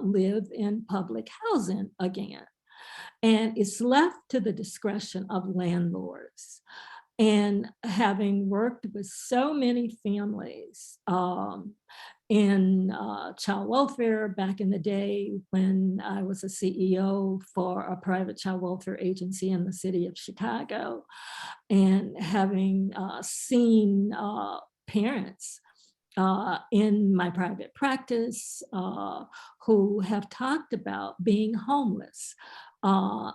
live in public housing again. And it's left to the discretion of landlords. And having worked with so many families in child welfare back in the day when I was a CEO for a private child welfare agency in the city of Chicago, and having seen parents in my private practice who have talked about being homeless.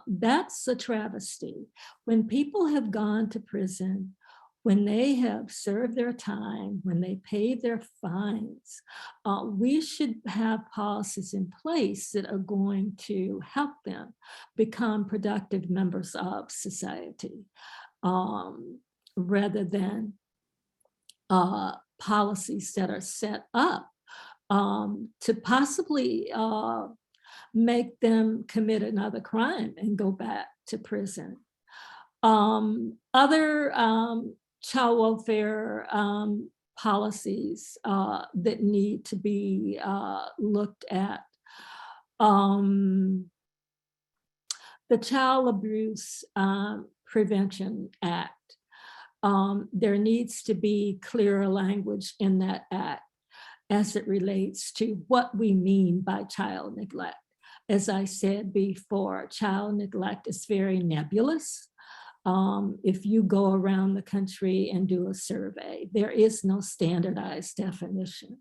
That's a travesty. When people have gone to prison, when they have served their time, when they pay their fines, we should have policies in place that are going to help them become productive members of society, rather than policies that are set up to possibly make them commit another crime and go back to prison. Other child welfare policies that need to be looked at. The Child Abuse Prevention Act. There needs to be clearer language in that act as it relates to what we mean by child neglect. As I said before, child neglect is very nebulous. If you go around the country and do a survey, there is no standardized definition.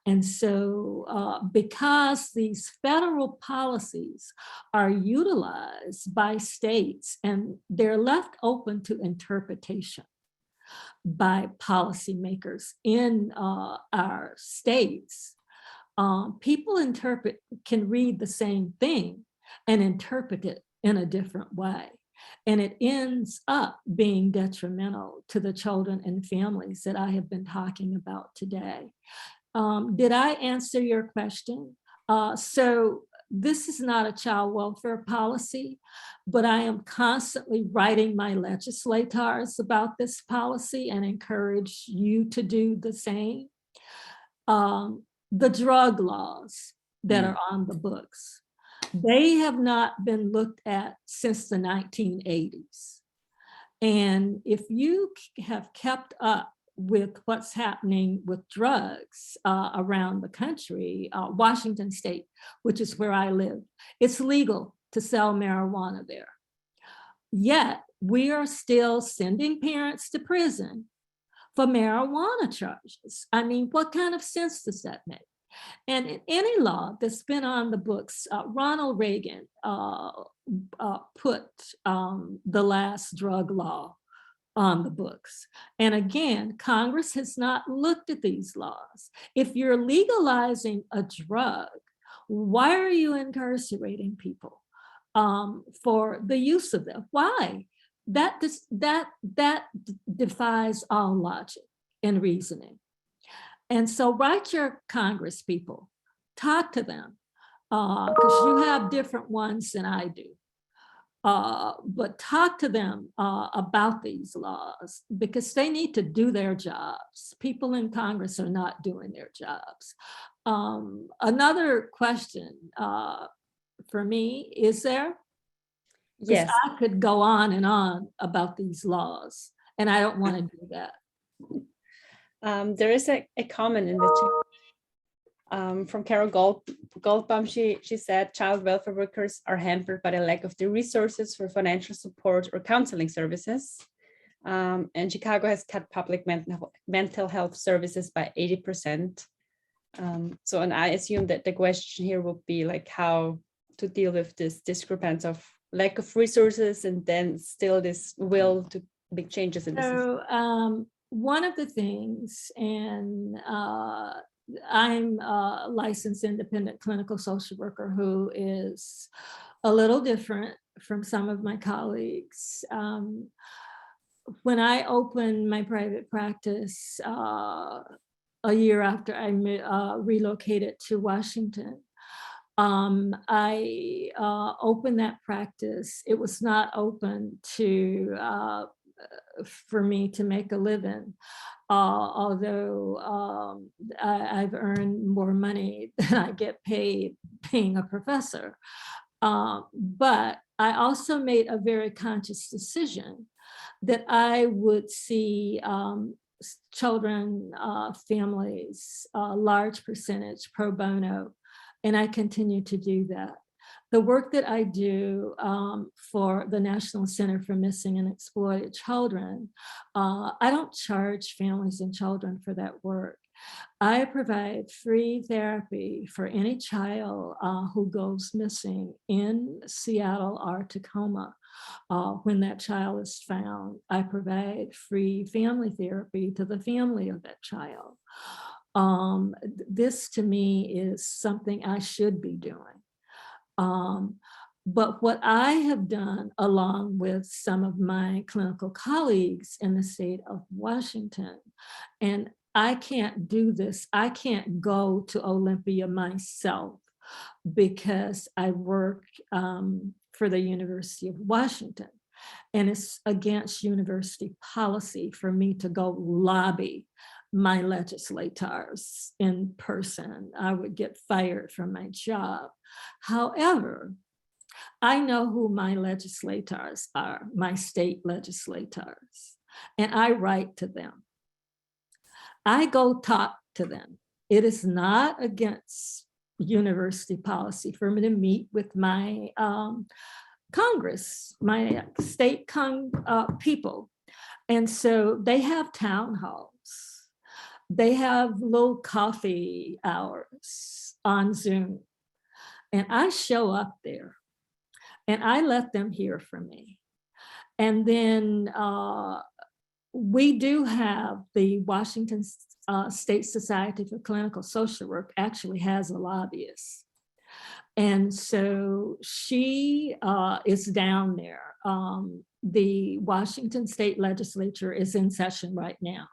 And so because these federal policies are utilized by states and they're left open to interpretation by policymakers in our states, people can read the same thing and interpret it in a different way. And it ends up being detrimental to the children and families that I have been talking about today. Did I answer your question? So this is not a child welfare policy, but I am constantly writing my legislators about this policy and encourage you to do the same. The drug laws that are on the books, they have not been looked at since the 1980s. And if you have kept up with what's happening with drugs around the country, Washington State, which is where I live, it's legal to sell marijuana there. Yet we are still sending parents to prison for marijuana charges. I mean, what kind of sense does that make? And in any law that's been on the books, Ronald Reagan put the last drug law on the books. And again, Congress has not looked at these laws. If you're legalizing a drug, why are you incarcerating people for the use of them? Why? That defies all logic and reasoning. And so write your Congress people, talk to them, because you have different ones than I do. But talk to them about these laws because they need to do their jobs. People in Congress are not doing their jobs. Another question for me, is there? Yes. I could go on and on about these laws, and I don't want to do that. There is a comment in the chat from Carol Goldbaum. She said child welfare workers are hampered by the lack of the resources for financial support or counseling services. And Chicago has cut public mental health services by 80%. So, and I assume that the question here would be like how to deal with this discrepancy of lack of resources and then still this will to make changes in the system. One of the things, and I'm a licensed independent clinical social worker who is a little different from some of my colleagues. When I opened my private practice a year after I relocated to Washington, I opened that practice. It was not open to for me to make a living, although I've earned more money than I get paid being a professor. But I also made a very conscious decision that I would see children, families, a large percentage pro bono, and I continue to do that. The work that I do for the National Center for Missing and Exploited Children, I don't charge families and children for that work. I provide free therapy for any child who goes missing in Seattle or Tacoma. When that child is found, I provide free family therapy to the family of that child. This to me is something I should be doing. But what I have done, along with some of my clinical colleagues in the state of Washington, and I can't do this, I can't go to Olympia myself because I work for the University of Washington. And it's against university policy for me to go lobby my legislators in person. I would get fired from my job. However, I know who my legislators are, my state legislators, and I write to them. I go talk to them. It is not against university policy for me to meet with my Congress, my state people. And so they have town halls. They have little coffee hours on Zoom. And I show up there and I let them hear from me. And then we do have the Washington State Society for Clinical Social Work actually has a lobbyist. And so she is down there. The Washington State Legislature is in session right now.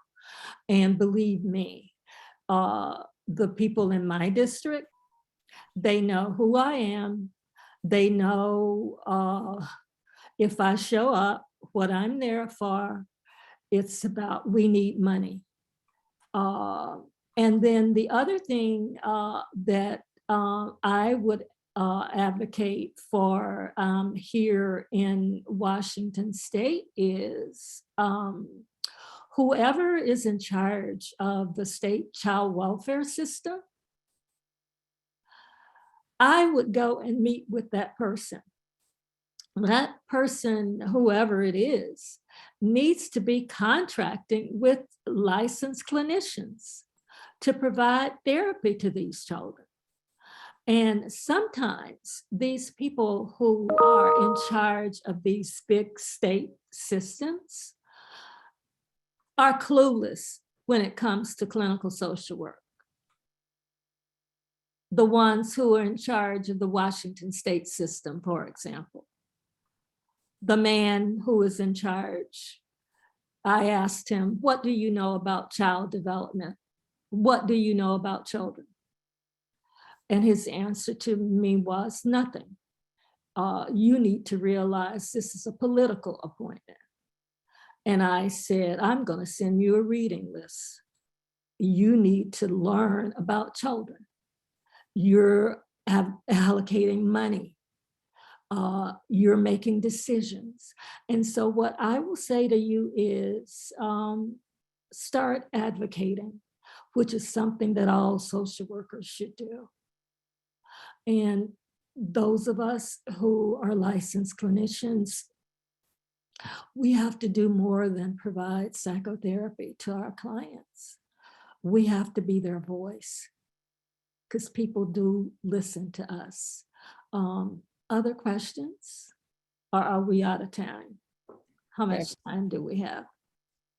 And believe me, the people in my district, they know who I am. They know if I show up, what I'm there for. It's about, we need money. And then the other thing that I would advocate for here in Washington State is whoever is in charge of the state child welfare system, I would go and meet with that person. That person, whoever it is, needs to be contracting with licensed clinicians to provide therapy to these children. And sometimes these people who are in charge of these big state systems are clueless when it comes to clinical social work. The ones who are in charge of the Washington state system, for example. The man who is in charge, I asked him, what do you know about child development? What do you know about children? And his answer to me was nothing. You need to realize this is a political appointment. And I said, I'm going to send you a reading list. You need to learn about children. You're allocating money. You're making decisions. And so what I will say to you is start advocating, which is something that all social workers should do. And those of us who are licensed clinicians, we have to do more than provide psychotherapy to our clients. We have to be their voice because people do listen to us. Other questions? Or are we out of time? How much time do we have?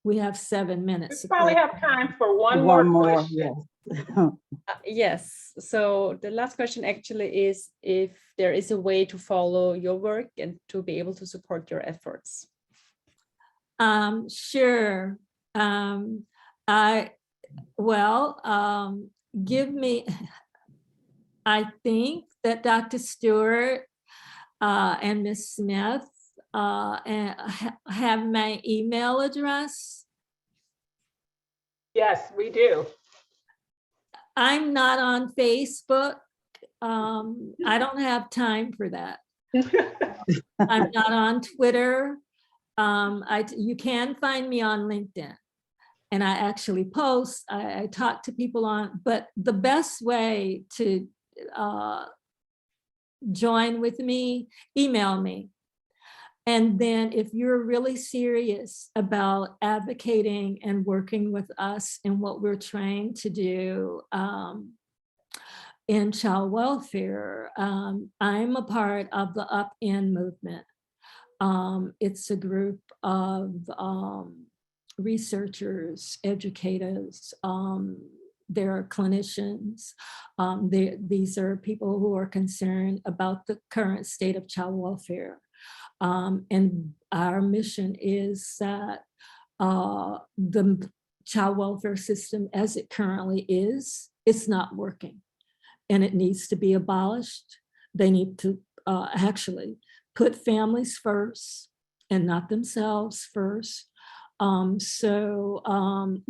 We have 7 minutes. We probably have time for one more question. Yes. Yes, so the last question actually is if there is a way to follow your work and to be able to support your efforts. Sure. Give me, I think that Dr. Stewart and Ms. Smith have my email address. Yes, we do. I'm not on Facebook. I don't have time for that. I'm not on Twitter. You can find me on LinkedIn. And I actually post, I talk to people on, but the best way to join with me, email me. And then if you're really serious about advocating and working with us in what we're trying to do in child welfare, I'm a part of the Up-In movement. It's a group of researchers, educators, there are clinicians. These are people who are concerned about the current state of child welfare. And our mission is that the child welfare system as it currently is, it's not working and it needs to be abolished. They need to actually put families first and not themselves first.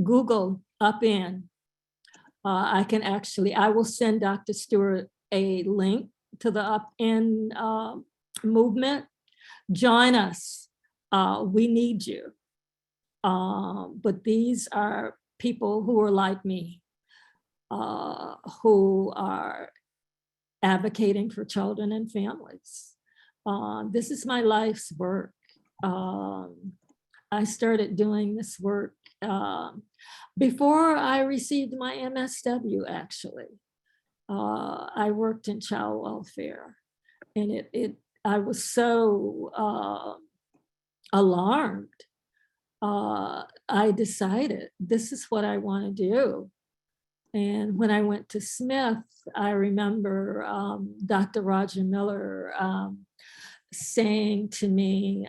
Google Up-In. I will send Dr. Stewart a link to the Up-In movement. Join us. We need you. But these are people who are like me, who are advocating for children and families. This is my life's work. I started doing this work before I received my MSW, actually. I worked in child welfare, and I was so alarmed. I decided this is what I want to do. And when I went to Smith, I remember Dr. Roger Miller saying to me,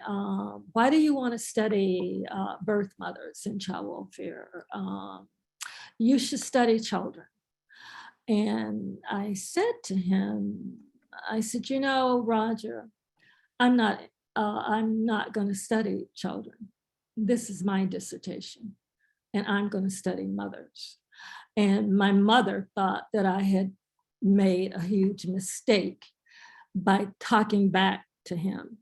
why do you want to study birth mothers and child welfare? You should study children. And I said to him, I said, you know, Roger, I'm not going to study children. This is my dissertation, and I'm going to study mothers. And my mother thought that I had made a huge mistake by talking back to him.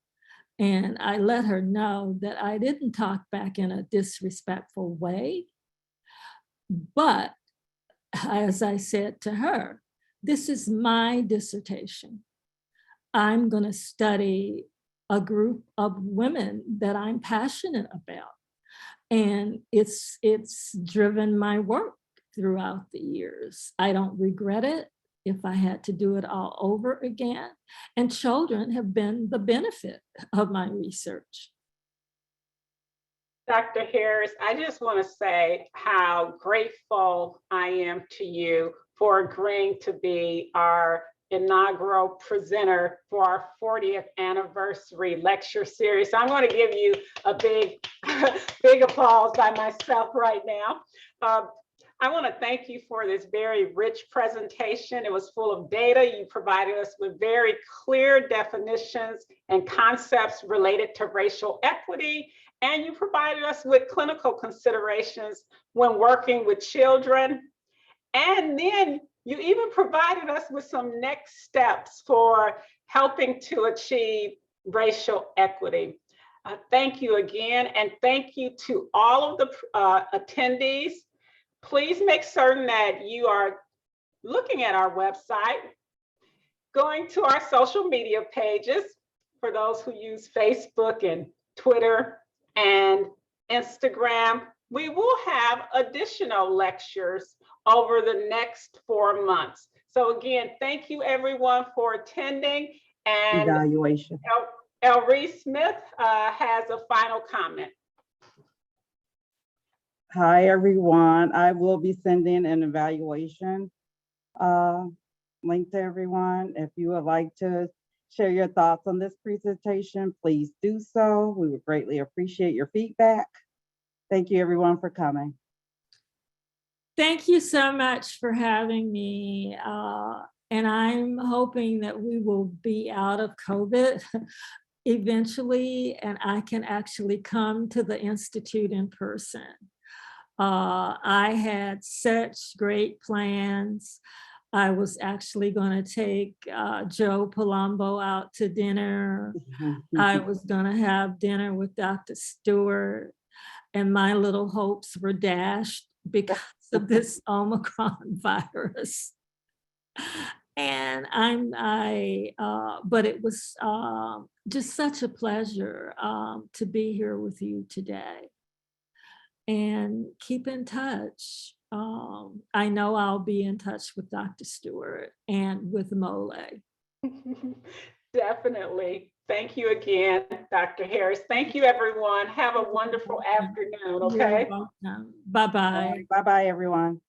And I let her know that I didn't talk back in a disrespectful way. But as I said to her, this is my dissertation. I'm going to study a group of women that I'm passionate about. And it's driven my work throughout the years. I don't regret it if I had to do it all over again. And children have been the benefit of my research. Dr. Harris, I just want to say how grateful I am to you for agreeing to be our inaugural presenter for our 40th anniversary lecture series. So I'm going to give you a big applause by myself right now. I want to thank you for this very rich presentation. It was full of data. You provided us with very clear definitions and concepts related to racial equity, and you provided us with clinical considerations when working with children. And then you even provided us with some next steps for helping to achieve racial equity. Thank you again, and thank you to all of the attendees. Please make certain that you are looking at our website, going to our social media pages for those who use Facebook and Twitter and Instagram. We will have additional lectures over the next 4 months. So again, thank you everyone for attending. And Evaluation. Elree Smith has a final comment. Hi, everyone. I will be sending an evaluation link to everyone. If you would like to share your thoughts on this presentation, please do so. We would greatly appreciate your feedback. Thank you, everyone, for coming. Thank you so much for having me. And I'm hoping that we will be out of COVID eventually, and I can actually come to the Institute in person. I had such great plans. I was actually going to take Joe Palumbo out to dinner. I was going to have dinner with Dr. Stewart, and my little hopes were dashed because of this Omicron virus. And but it was just such a pleasure to be here with you today. And keep in touch. I know I'll be in touch with Dr. Stewart and with Mole. Definitely. Thank you again, Dr. Harris. Thank you, everyone. Have a wonderful afternoon, okay? You're welcome. Bye-bye. Bye-bye, everyone.